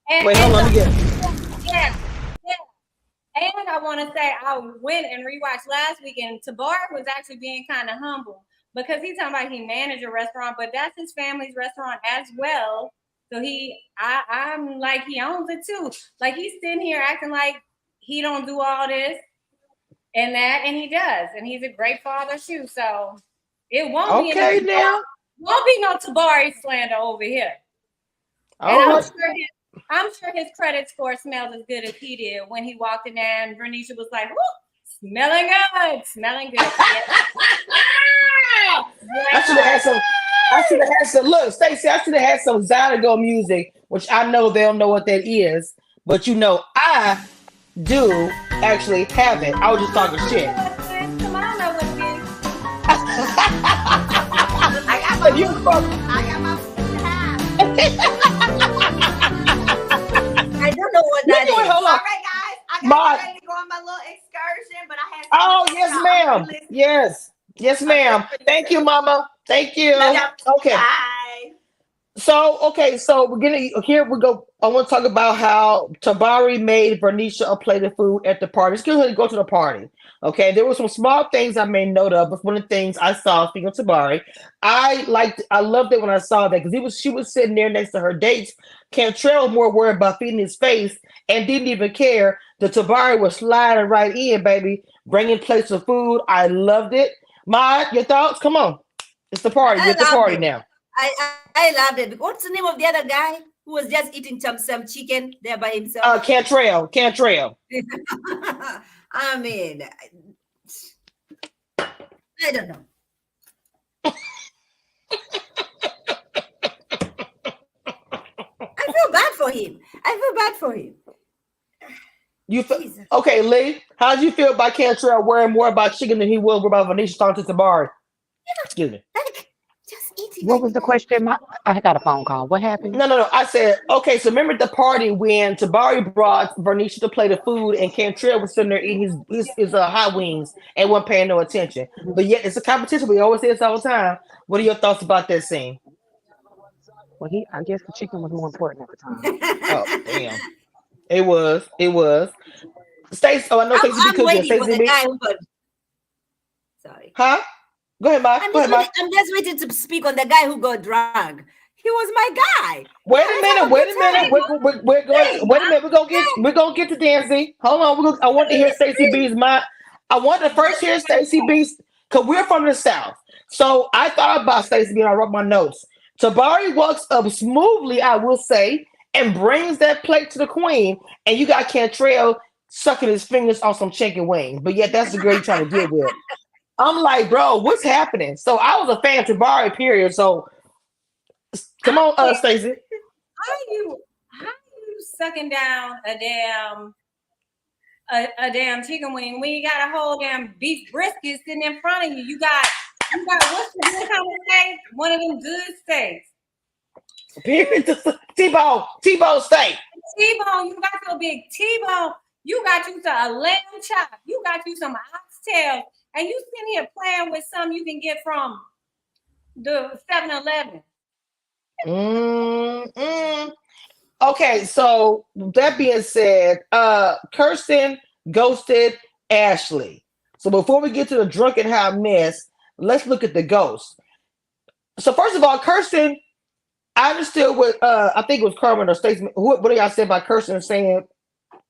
Wait, hold on again. Yeah. And I want to say I went and rewatched last weekend. Tabari was actually being kind of humble because he's talking about he managed a restaurant, but that's his family's restaurant as well. So I'm like he owns it too. Like he's sitting here acting like he don't do all this and that, and he does, and he's a great father too. So it won't be no Tabari slander over here. And I'm sure his credit score smells as good as he did when he walked in there and Bernicia was like, smelling good. I should have had some. Look, Stacey, I should have had some Zydeco music, which I know they don't know what that is, but you know I do actually have it. I was just talking shit. Come on, I know what it is. I got If you fuck, I got my half. I don't know what that is. hold All on. right, guys. I got Mark. ready to go on my little excursion, but I had. Oh, something to yes, tell. ma'am. Listen. Yes, ma'am. Thank you, Mama. Thank you. Love y'all. Okay. Bye. So we're gonna here we go. I want to talk about how Tabari made Bernicia a plate of food at the party. Let's go ahead and go to the party. Okay, there were some small things I made note of, but one of the things I saw, speaking of Tabari, I loved it when I saw that because she was sitting there next to her dates. Cantrell was more worried about feeding his face and didn't even care. The Tabari was sliding right in, baby, bringing plates of food. I loved it. Ma, your thoughts? Come on, it's the party. You're at the party now. I loved it. What's the name of the other guy who was just eating some chicken there by himself? Cantrell. I mean, I don't know. I feel bad for him. You feel, Jesus. okay, Lee? How did you feel about Cantrell worrying more about chicken than he will about Venetia talking to Tabari? Excuse me. Like, just eating. What was the question? I got a phone call. What happened? No. I said, okay, so remember the party when Tabari brought Venetia to plate of food and Cantrell was sitting there eating his hot wings and wasn't paying no attention. But yet it's a competition. We always say this all the time. What are your thoughts about that scene? Well, I guess the chicken was more important at the time. Oh, damn. It was. Stacey, I know Stacey I'm B. waiting for Stacey the B. guy who got. Sorry. Huh? Go ahead, Mike. I'm just waiting to speak on the guy who got drunk. He was my guy. Wait a minute. We're gonna get to Dancy. Hold on. I want to hear Stacey B's mind. I want to first hear Stacey B's because we're from the South. So I thought about Stacey B and I wrote my notes. Tabari walks up smoothly, I will say, and brings that plate to the queen, and you got Cantrell sucking his fingers on some chicken wings. But yet that's the girl you're trying to get with. I'm like, bro, what's happening? So I was a fan of Tabari, period. So come on, Stacey. How you sucking down a damn chicken wing when you got a whole damn beef brisket sitting in front of you? You got what's the good kind of steak? One of them good steaks. Period. T-bone steak. T-bone, you got your big T-bone. You got you a lamb chop. You got you some oxtail. And you sitting here playing with something you can get from the 7-Eleven. Okay, so that being said, Kirsten ghosted Ashley. So before we get to the drunken hot mess, let's look at the ghost. So first of all, Kirsten, I understood what I think it was Carmen or Stacey. What do y'all say about Kirsten saying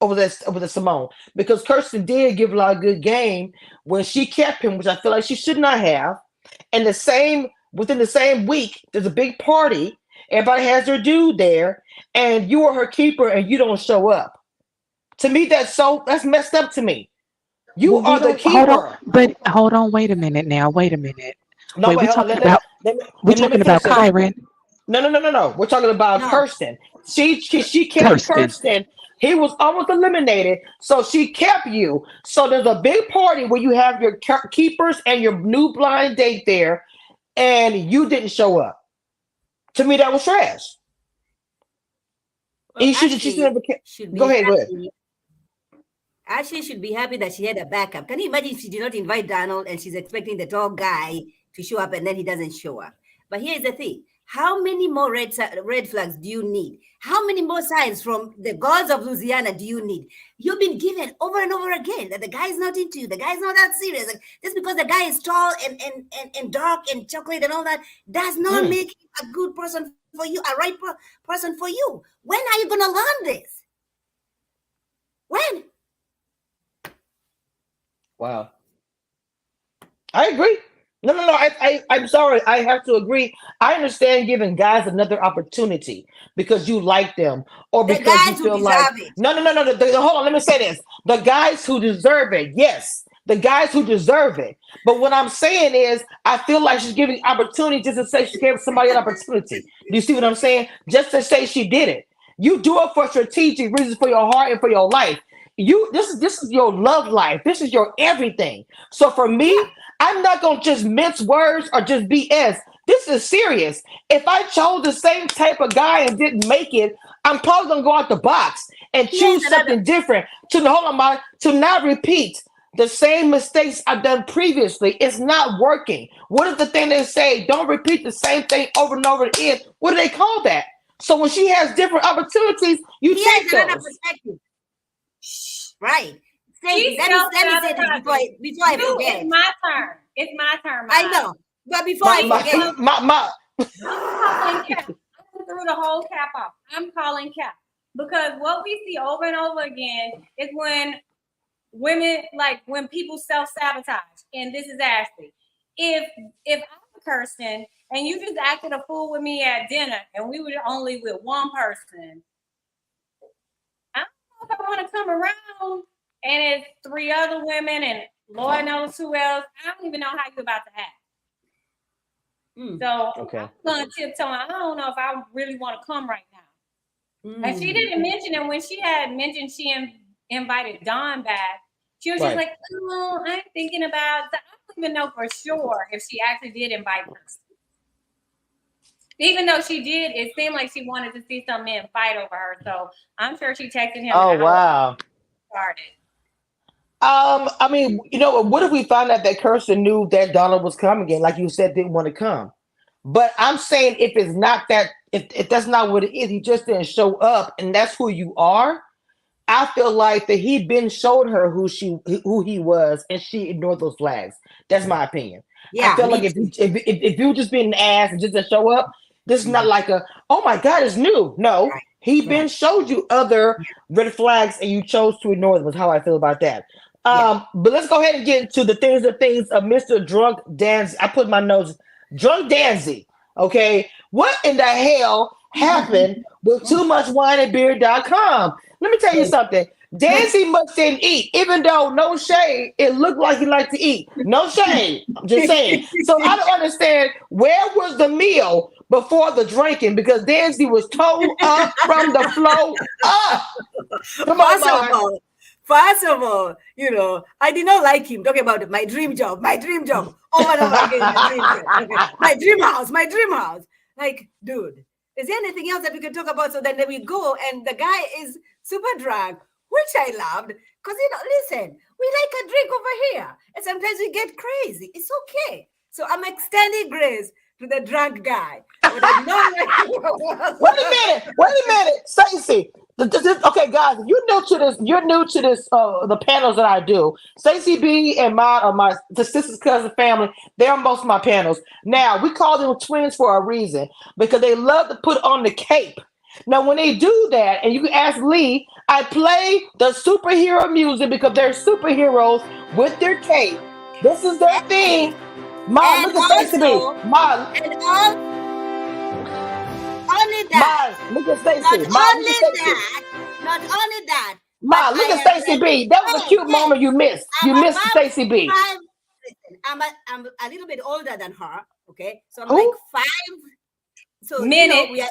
over the Simone? Because Kirsten did give a lot of good game when she kept him, which I feel like she should not have. And within the same week, there's a big party. Everybody has their dude there, and you are her keeper, and you don't show up. To me, that's messed up to me. You are the keeper. Hold on. Wait a minute now. Wait a minute. No, we're talking about Kyron. No. We're talking about Kirsten. She kept Kirsten. He was almost eliminated, so she kept you. So there's a big party where you have your keepers and your new blind date there, and you didn't show up. To me, that was trash. Well, she should go ahead. Ashley should be happy that she had a backup. Can you imagine if she did not invite Donald and she's expecting the tall guy to show up and then he doesn't show up? But here's the thing. How many more red flags do you need? How many more signs from the gods of Louisiana do you need? You've been given over and over again that the guy is not into you. The guy is not that serious. Like, just because the guy is tall and dark and chocolate and all that does not make him a good person for you, a right person for you. When are you going to learn this? When? Wow. I agree. No. I'm sorry. I have to agree. I understand giving guys another opportunity because you like them or because you feel like no. Hold on. Let me say this. The guys who deserve it. Yes. The guys who deserve it. But what I'm saying is I feel like she's giving opportunity just to say she gave somebody an opportunity. Do you see what I'm saying? Just to say she did it. You do it for strategic reasons for your heart and for your life. This is your love life. This is your everything. So for me, I'm not gonna just mince words or just BS. This is serious. If I chose the same type of guy and didn't make it, I'm probably gonna go out the box and choose something different to to not repeat the same mistakes I've done previously. It's not working. What is the thing they say? Don't repeat the same thing over and over again. What do they call that? So when she has different opportunities, you take those. Perspective. Right. Let me say this before I forget. It's my turn. It's my turn. I know. But before I forget. I'm calling cap. I threw the whole cap off. I'm calling cap. Because what we see over and over again is when women, like when people self-sabotage. And this is Ashley. If I'm a person and you just acted a fool with me at dinner and we were only with one person, I don't know if I want to come around and it's 3 other women and Lord knows who else. I don't even know how you're about to act. So I'm going to tiptoe. I don't know if I really want to come right now. And she didn't mention it when she had mentioned she invited Dawn back. She was just like, oh, I'm thinking about that. I don't even know for sure if she actually did invite her. Even though she did, it seemed like she wanted to see some men fight over her. So I'm sure she texted him. Oh, wow. Started. I mean, you know, what if we found out that Kirsten knew that Donald was coming again, like you said, didn't want to come? But I'm saying if it's not that, if that's not what it is, he just didn't show up, and that's who you are. I feel like that he'd been showed her who he was, and she ignored those flags. That's my opinion. Yeah, I feel like if you just been an ass and just didn't show up, this is not like oh my God, it's new. No, he been showed you other red flags, and you chose to ignore them. Is how I feel about that. But let's go ahead and get into the things of Mr. Drunk Danzy. I put my notes, Drunk Danzy. Okay, what in the hell happened with toomuchwineandbeer.com? Let me tell you something. Danzy must didn't eat, even though no shade, it looked like he liked to eat. No shade, I'm just saying. So I don't understand, where was the meal before the drinking? Because Danzy was told up from the flow up. Come on, First of all, you know, I did not like him talking about my dream job, over and over again, my dream house. Like, dude, is there anything else that we can talk about? So then we go, and the guy is super drunk, which I loved, because, you know, listen, we like a drink over here, and sometimes we get crazy. It's okay. So I'm extending grace to the drunk guy. But I'm not like, wait a minute, Stacey. Okay, guys, you're new to this. The panels that I do. Stacey B and my sister's cousin family, they're most of my panels. Now, we call them twins for a reason, because they love to put on the cape. Now, when they do that, and you can ask Lee, I play the superhero music because they're superheroes with their cape. This is their thing. Ma, look at Stacey B. Ma. Only that. Ma, look at Stacey. Not only that. Ma, look at Stacey B. That was a cute moment you missed. You missed Stacey B. I'm a little bit older than her. Okay, so I'm like 5. So minutes. You know, we are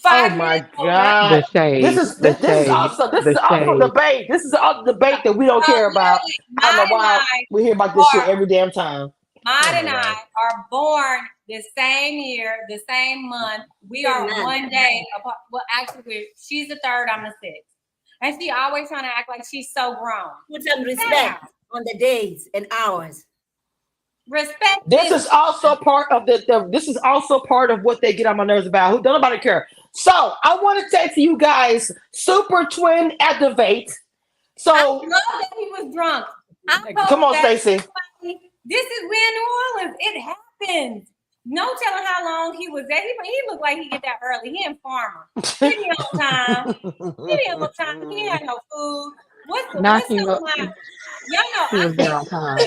5 oh my minutes. God! The shade. This is awesome. This is awesome debate. This is an debate that we don't care about. I don't know why we hear about this shit every damn time. Maud and I are born the same year, the same month. We are one day apart. Well, actually, she's the 3rd, I'm the 6th. And she always trying to act like she's so grown. Put some respect on the days and hours. Respect. This is also part of this is also part of what they get on my nerves about. Who don't nobody care. So I want to say to you guys, Super Twin Activate. So I love that he was drunk. Come on, Stacey. This is New Orleans. It happens. No telling how long he was there. He looked like he get that early. He in Farmer. He be on time. He had no food. What's some of my, y'all know, He was there on time.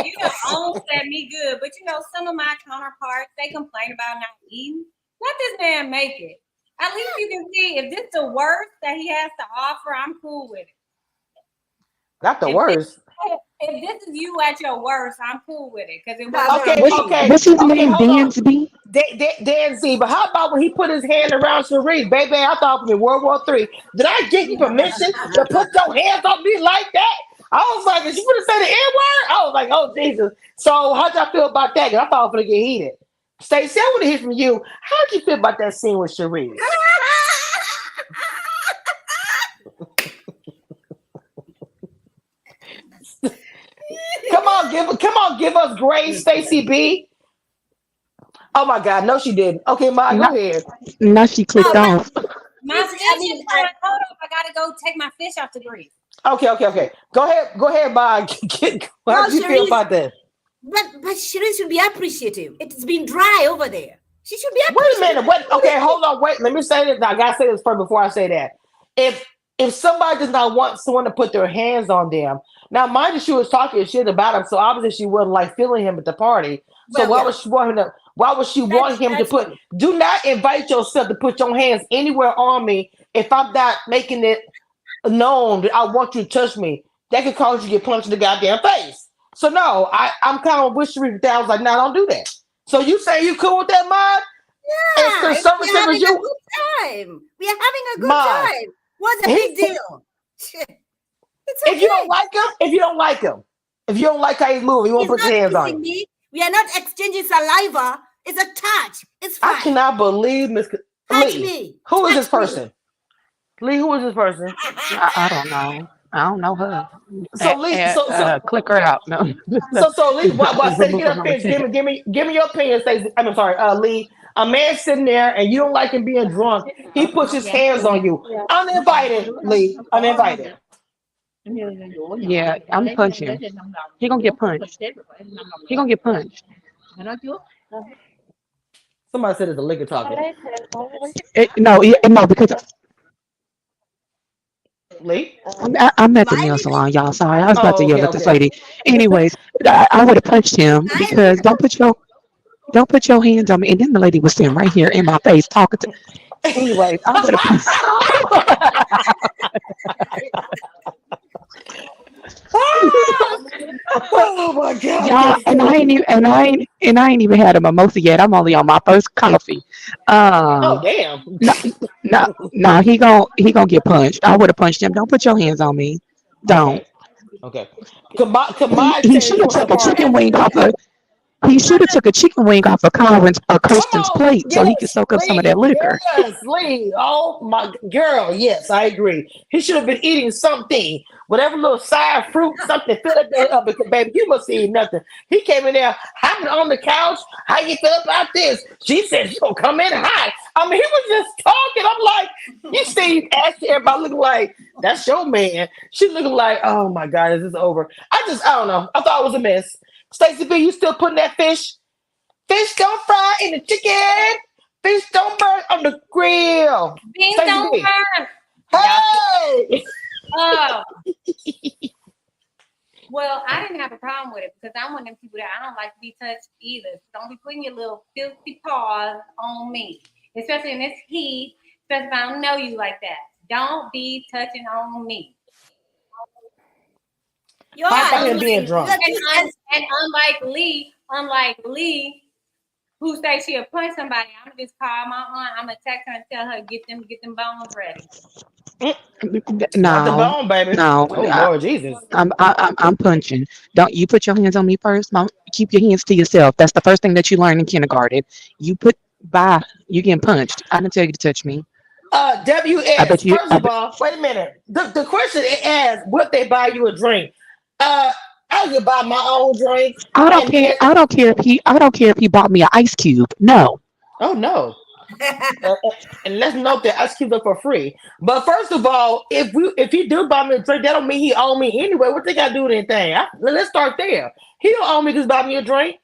you know, own said me good, but you know, some of my counterparts, they complain about not eating. Let this man make it. At least you can see if this is the worst that he has to offer, I'm cool with it. Not the worst. If this is you at your worst, I'm cool with it. Because it was okay. What's his name? Dansby? Dansby. But how about when he put his hand around Cherie? Baby, I thought from World War III. Did I get you permission to put your hands on me like that? I was like, is you gonna say the N-word? I was like, oh Jesus. So how'd y'all feel about that? Because I thought I was gonna get heated. Stacey, I want to hear from you. How did you feel about that scene with Sharice? Come on, give us grace, Stacey B. Oh my God, no, she didn't. Okay, Ma, go ahead. Now she clicked off. My fish is fine. Hold up, I gotta go take my fish off the grease. Okay. Go ahead, Ma. How do you feel about that? But Sharice should be appreciative. It's been dry over there. She should be Wait a appreciative. minute. Okay, hold on. Wait, let me say this. Now, I gotta say this first before I say that. If somebody does not want someone to put their hands on them, now mind you, she was talking shit about him, so obviously she wasn't like feeling him at the party. So why would she want him to? Why would she want him to put? Do not invite yourself to put your hands anywhere on me if I'm not making it known that I want you to touch me. That could cause you to get punched in the goddamn face. So no, I'm kind of wishing that I was like, no, don't do that. So you say you cool with that, Mod? Yeah, As conservative as you, a good time. We are having a good time. What's a big deal? It's okay. If you don't like how he's moving, you won't put your hands on him. Me. We are not exchanging saliva. It's a touch. It's fine. I cannot believe Miss Touch Lee. me. Who is this person? Lee, who is this person? I don't know. I don't know her. So Lee, click her out. No. So Lee, why say get up here? Give me your opinion. Stacey. I'm sorry, Lee. A man sitting there and you don't like him being drunk. He puts his hands on you. Uninvited, Lee. Uninvited. Yeah, I'm punching. He gonna get punched. Somebody said it's a liquor talking. No, because Lee? I'm at the nail salon, y'all. Sorry, I was about to yell at this lady. Anyways, I would have punched him because don't put your hands on me. And then the lady was sitting right here in my face talking to. Anyways, I would have. Oh my God! Y'all, and I ain't even had a mimosa yet. I'm only on my first coffee. Oh damn! No, he gonna get punched. I would have punched him. Don't put your hands on me. Don't. Okay. He should have took a chicken wing off of. He should have took a chicken wing off of Kirsten's plate so he could soak up some of that liquor. Yes, Lee. Oh my girl. Yes, I agree. He should have been eating something, whatever little side fruit, something. Fill it up because baby, you must eat nothing. He came in there hopping on the couch. How you feel about this? She said you gonna come in hot. I mean, he was just talking. I'm like, you see, asking everybody looking like that's your man. She looking like, oh my God, is this over? I don't know. I thought it was a mess. Stacey B, you still putting that fish? Fish don't fry in the chicken. Fish don't burn on the grill. Beans don't burn. Hey! Oh. Well, I didn't have a problem with it because I'm one of them people that I don't like to be touched either. Don't be putting your little filthy paws on me, especially in this heat, especially if I don't know you like that. Don't be touching on me. You're being drunk. And unlike Lee, who says she'll punch somebody, I'm gonna just call my aunt. I'm gonna text her and tell her get them bones ready. No, the bone, baby. No. Oh Lord Jesus. I'm punching. Don't you put your hands on me first? Keep your hands to yourself. That's the first thing that you learn in kindergarten. You getting punched. I didn't tell you to touch me. WS. First of all, wait a minute. The question it asks, would they buy you a drink? I could buy my own drink. I don't care. I don't care if he bought me an ice cube. No. Oh no. And let's note that ice cubes are for free. But first of all, if he do buy me a drink, that don't mean he owe me anyway. What they got to do with anything? Let's start there. He don't owe me because he bought me a drink.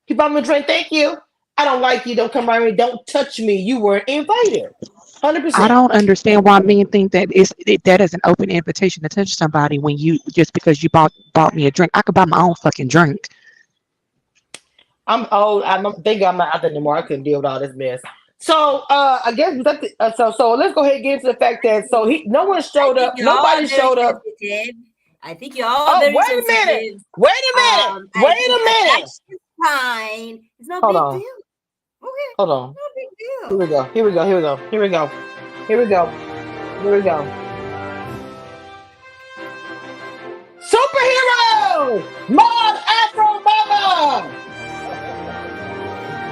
He bought me a drink. Thank you. I don't like you. Don't come by me. Don't touch me. You were invited. 100%. I don't understand why men think that that is an open invitation to touch somebody when you just because you bought me a drink. I could buy my own fucking drink. I'm old. I don't think I'm not out there anymore. I couldn't deal with all this mess. So I guess so let's go ahead and get into the fact that no one showed up. Nobody showed up. I think you're all very wait a minute. Wait a minute. It's fine. It's no Hold big on. deal. Okay. Hold on. No big deal. Here we go. Superhero! Mod Afro Mama!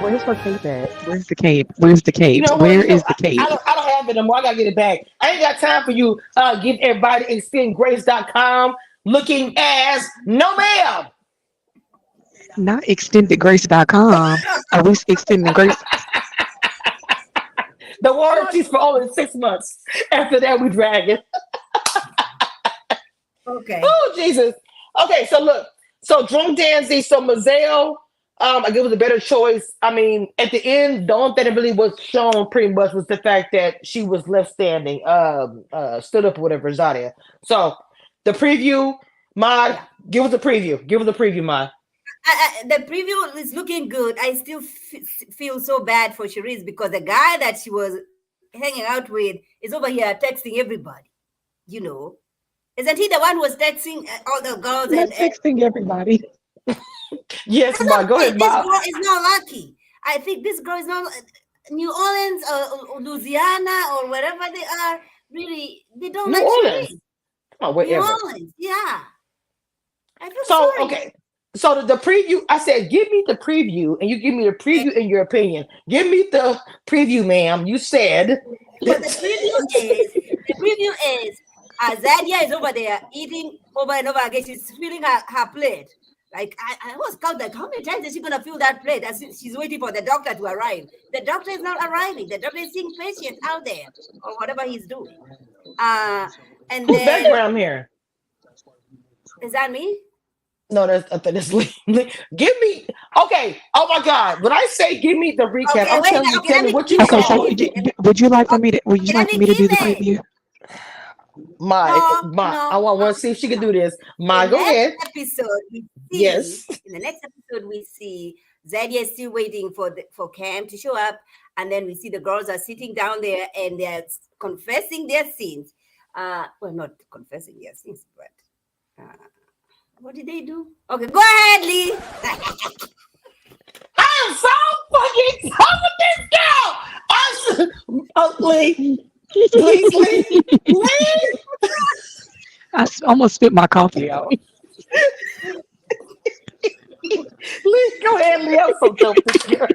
Where's her cape at? Where's the cape? Where's the You cape? know what? Where is the cape? I don't have it anymore. I gotta get it back. I ain't got time for you. Give everybody extendgrace.com looking as no ma'am. Not extendedgrace.com. Are we extending grace? The warranties for only 6 months. After that, we drag it. Okay. Oh Jesus. Okay, so look. So drunk dancing. So Mazel, I think it was a better choice. I mean, at the end, the only thing that really was shown pretty much was the fact that she was left standing, stood up or whatever, Zadia. So the preview, Mod, give us a preview. Give us a preview, Mod. The preview is looking good. I still feel so bad for Cherise because the guy that she was hanging out with is over here texting everybody. You know, isn't he the one who was texting all the girls? Not texting everybody. Yes, Mod. Go ahead, This Mod. girl is not lucky. I think this girl is not New Orleans or Louisiana or wherever they are. Really, they don't New like Orleans. Cherise. Oh, New whatever. Orleans, yeah. I feel So sorry. okay. So the preview, I said, give me the preview, and you give me the preview in your opinion. Give me the preview, ma'am. You said. But the preview is Zadia is over there eating over and over again. She's filling her plate. Like I was called like, how many times is she gonna fill that plate as she's waiting for the doctor to arrive? The doctor is not arriving. The doctor is seeing patients out there or whatever he's doing. And Who's then background here? is that me? No, that's Lee. Give me okay. Oh my God! When I say give me the recap, Okay, I'm wait, telling you, okay, tell let me me what you give Okay, saw. so would you like for me to would you Let like for me me to do the give it. preview? My, No, I want to see if she can do this. My, The go next ahead. episode we see. Yes. In the next episode we see Zadia is still waiting for Cam to show up, and then we see the girls are sitting down there and they're confessing their sins. Well, not confessing their sins, but what did they do? Okay, go ahead, Lee. I am so fucking done with this girl. Lee, please, Lee. I almost spit my coffee out. Lee, go ahead, Lee. I'm so done with this girl.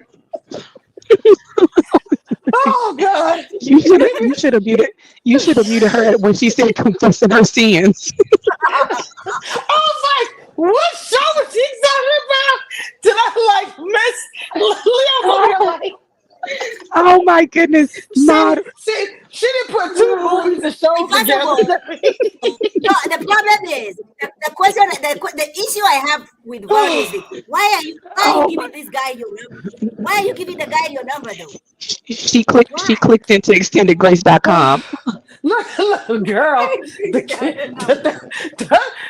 Oh God! You should have muted her when she said confessing her sins. I was like, what show is she talking about? Did I like miss Leo? Like, Oh my goodness! Not she didn't put two movies and shows together. No, the problem is the question. The issue I have with Vaughn is why are you giving this guy your number? Why are you giving the guy your number though? she clicked into extendedgrace.com. Look, girl,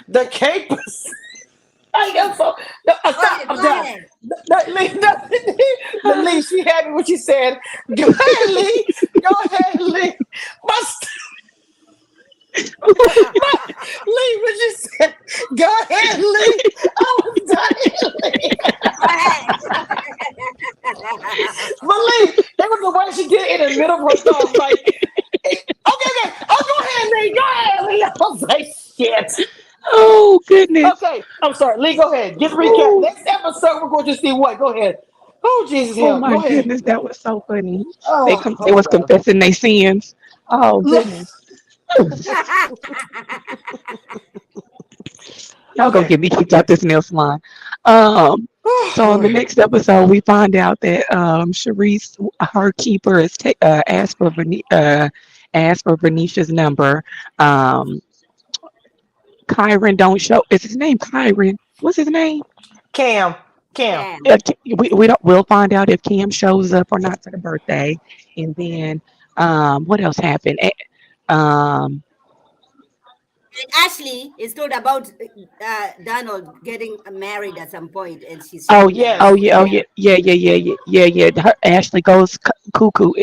the cape. I am so. I'm done. Lee, she had me when she said, "Go ahead, Lee. Go ahead, Lee." Lee, when she said, "Go ahead, Lee," I was dying, Lee. But Lee, that was the way she did it in the middle of her thoughts. Like, okay. Oh, go ahead, Lee. Go ahead, Lee. I was like, shit. Oh goodness. Okay, I'm sorry. Lee, go ahead. Get the recap. Next episode, we're going to see what. Go ahead. Oh, Jesus. Oh my go ahead. goodness, that was so funny. Oh, They was confessing their sins. Oh goodness. Y'all gonna get me kicked out this nail salon. So in the next episode, we find out that Cherise, her keeper, is asked for Venetia number. Kyron don't show. Is his name Kyron? What's his name? Cam. We'll find out if Cam shows up or not for the birthday, and then what else happened? And Ashley is told about Donald getting married at some point, and she's Ashley goes cuckoo.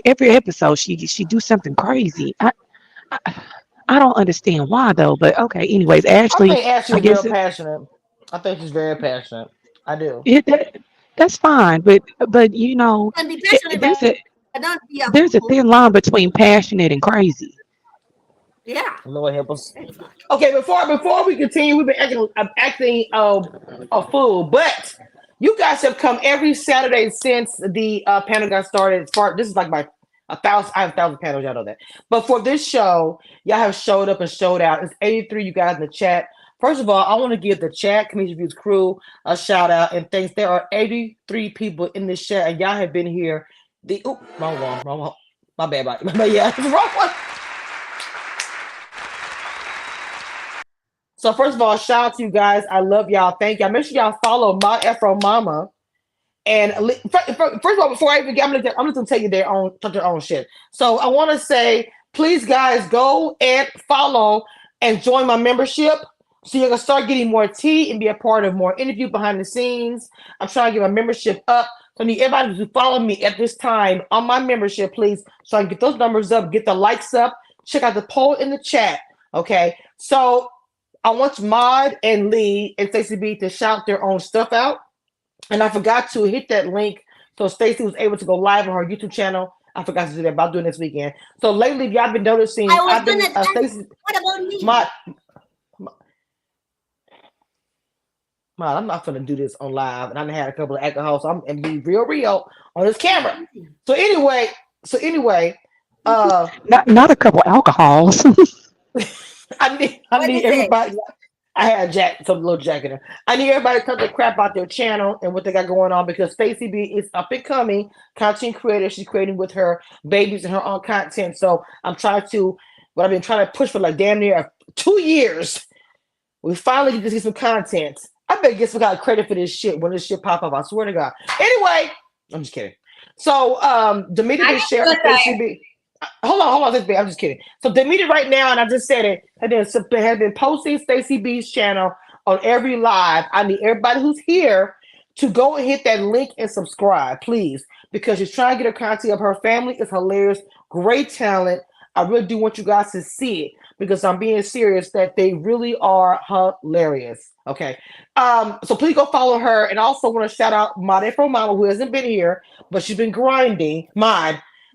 Every episode, she do something crazy. I don't understand why though, but okay. Anyways, Ashley. I think Ashley's real passionate. I think she's very passionate. I do. That's fine, but you know, there's a thin line between passionate and crazy. Yeah. Lord help us. Okay, before we continue, we've been acting a fool, but You guys have come every Saturday since the panel got started. This is like my 1,000. I have 1,000 panels. Y'all know that. But for this show, y'all have showed up and showed out. It's 83 you guys in the chat. First of all, I want to give the chat Commission Reviews crew a shout out and thanks. There are 83 people in this chat, and y'all have been here. Wrong one. My bad, but yeah, it's the wrong one. So first of all, shout out to you guys. I love y'all. Thank y'all. Make sure y'all follow my Afro Mama. And first of all, before I even get, I'm gonna tell you their own shit. So I want to say, please, guys, go and follow and join my membership. So you're gonna start getting more tea and be a part of more interview behind the scenes. I'm trying to get my membership up. So I need everybody to follow me at this time on my membership, please, so I can get those numbers up, get the likes up. Check out the poll in the chat. Okay, so I want Maud and Lee and Stacey B to shout their own stuff out. And I forgot to hit that link so Stacey was able to go live on her YouTube channel. I forgot to do that, but I'll do it next weekend. So lately, y'all been noticing. What about me? I'm not gonna do this on live, and I had a couple of alcohols, so I'm and be real on this camera. So anyway, not a couple alcohols. I need everybody. I had some little Jack in there. I need everybody to cut the crap out their channel and what they got going on because Stacey B is up and coming content creator. She's creating with her babies and her own content. So I'm trying to, what I've been trying to push for like damn near 2 years. We finally get to see some content. I better get some kind of credit for this shit when this shit pop up. I swear to God. Anyway, I'm just kidding. So Demeter just shared Stacey B. Hold on, I'm just kidding. So Demeter right now, and I just said it, has been posting Stacey B's channel on every live. I need everybody who's here to go and hit that link and subscribe, please, because she's trying to get her content up. Her family is hilarious, great talent. I really do want you guys to see it because I'm being serious that they really are hilarious. Okay, so please go follow her, and I also want to shout out Made Afro Mama who hasn't been here, but she's been grinding.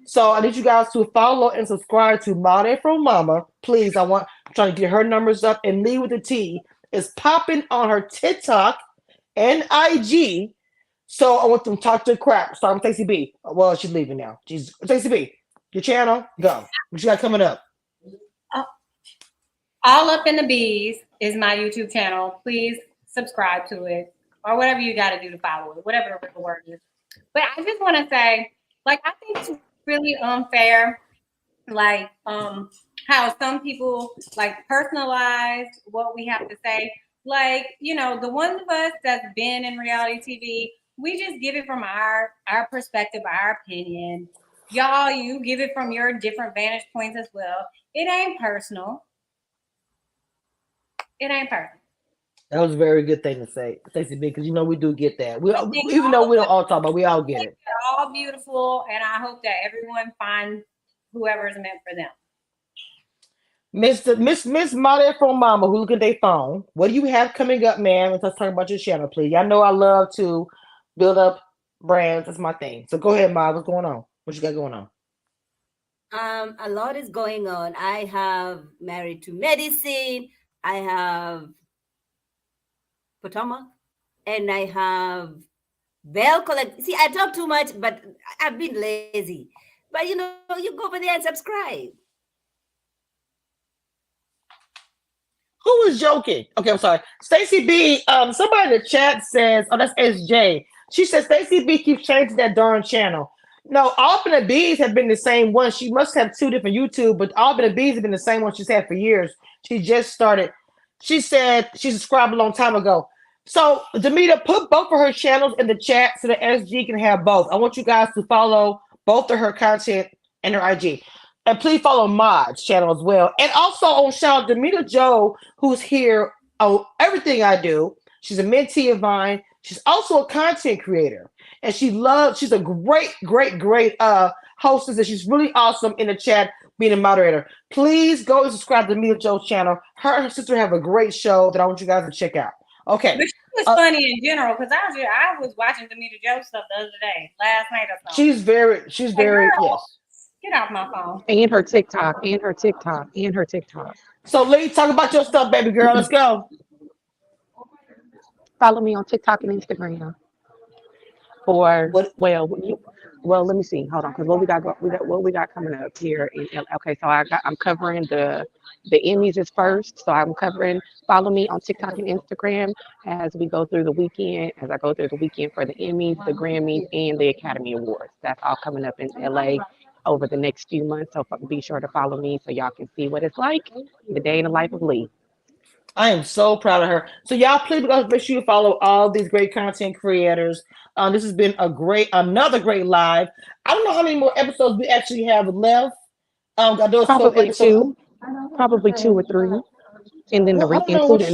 So I need you guys to follow and subscribe to Made Afro Mama. Please, I'm trying to get her numbers up. And Lee with the T is popping on her TikTok and IG. So I want them to talk to the crap. Start with Stacey B. Well, she's leaving now. Stacey B, your channel, go. What you got coming up? All Up in the Bees is my YouTube channel. Please subscribe to it or whatever you got to do to follow it, whatever the word is. But I just want to say, like, I think it's really unfair, like how some people like personalize what we have to say. Like, you know, the ones of us that's been in reality TV, we just give it from our perspective, our opinion. Y'all, you give it from your different vantage points as well. It ain't personal. It ain't personal. That was a very good thing to say, Stacey B, because you know we do get that. Even though we don't all talk, but we all get it. They're all beautiful, and I hope that everyone finds whoever is meant for them. Miss Made Afro Mama, who look at their phone. What do you have coming up, man? Let's talk about your channel, please. Y'all know I love to build up brands. That's my thing. So go ahead, Ma. What's going on? What you got going on? A lot is going on. I have Married to Medicine. I have Potomac, and I have Bell Collect. See, I talk too much, but I've been lazy. But you know, you go over there and subscribe. Who was joking? Okay, I'm sorry. Stacey B, somebody in the chat says, oh, that's SJ. She says Stacey B keeps changing that darn channel. No, All Up in the Bees have been the same one. She must have 2 different YouTube, but All Up in the Bees have been the same one she's had for years. She just started. She said she subscribed a long time ago. So, Demeter, put both of her channels in the chat so that SG can have both. I want you guys to follow both of her content and her IG. And please follow Maud's channel as well. And also on shout out Demeter Joe, who's here on everything I do. She's a mentee of mine. She's also a content creator. And she's a great hostess, and she's really awesome in the chat being a moderator. Please go and subscribe to Demeter Joe's channel. Her and her sister have a great show that I want you guys to check out. Okay. But she was funny in general because I was watching Demeter Joe stuff the other day, last night or something. She's very yes. Get off my phone. And her TikTok. So Lee, talk about your stuff, baby girl. Let's go. Follow me on TikTok and Instagram. For What? well, let me see. Hold on, because what we got coming up here. Okay, so I'm covering the Emmys is first. So I'm covering. Follow me on TikTok and Instagram as we go through the weekend. As I go through the weekend for the Emmys, the Grammys, and the Academy Awards. That's all coming up in LA over the next few months. So be sure to follow me so y'all can see what it's like the day in the life of Lee. I am so proud of her. So y'all, please make sure you follow all these great content creators. This has been another great live. I don't know how many more episodes we actually have left. I know it's 12 episodes. Probably 2 or 3, and then Well, I don't know which.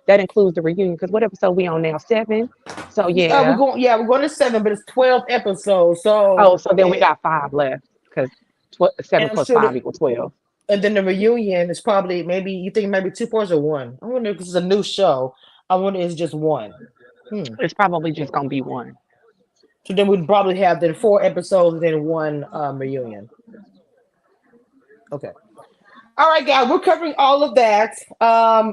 that includes the reunion. Because what episode we on now? 7. So We're going to 7, but it's 12 episodes. So so then we got 5 left because 7 and I'm plus sure 5 equals 12. and then the reunion is probably maybe 2 parts or 1. I wonder if this is a new show. I wonder if it's just 1. It's probably just gonna be 1. So then we'd probably have then 4 episodes and then 1 reunion. Okay. All right, guys, we're covering all of that.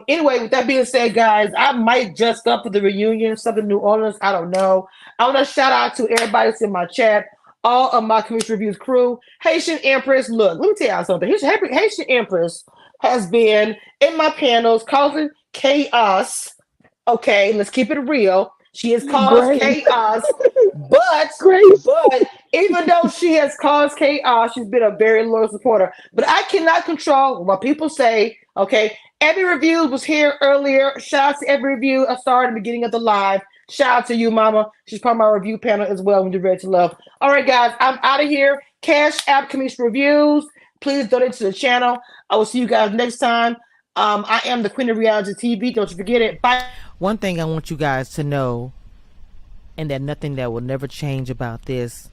Anyway, with that being said, guys, I might just up for the reunion, something New Orleans. I don't know. I want to shout out to everybody that's in my chat, all of my Commission Reviews crew. Haitian Empress, look, let me tell y'all something. Haitian Empress has been in my panels causing chaos. Okay, let's keep it real. She has caused chaos, but even though she has caused chaos, she's been a very loyal supporter. But I cannot control what people say. Okay, Every Review was here earlier. Shout out to Every Review. I started at the beginning of the live. Shout out to you, Mama. She's part of my review panel as well. When you're ready to love. All right, guys, I'm out of here. Cash App Commission Reviews. Please donate to the channel. I will see you guys next time. I am the Queen of Reality TV. Don't you forget it. Bye. One thing I want you guys to know, and that nothing that will never change about this,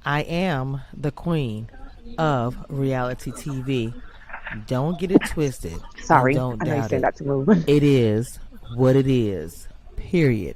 I am the Queen of Reality TV. Don't get it twisted. Sorry, Don't I know you doubt said it. that to move. It is what it is. Period.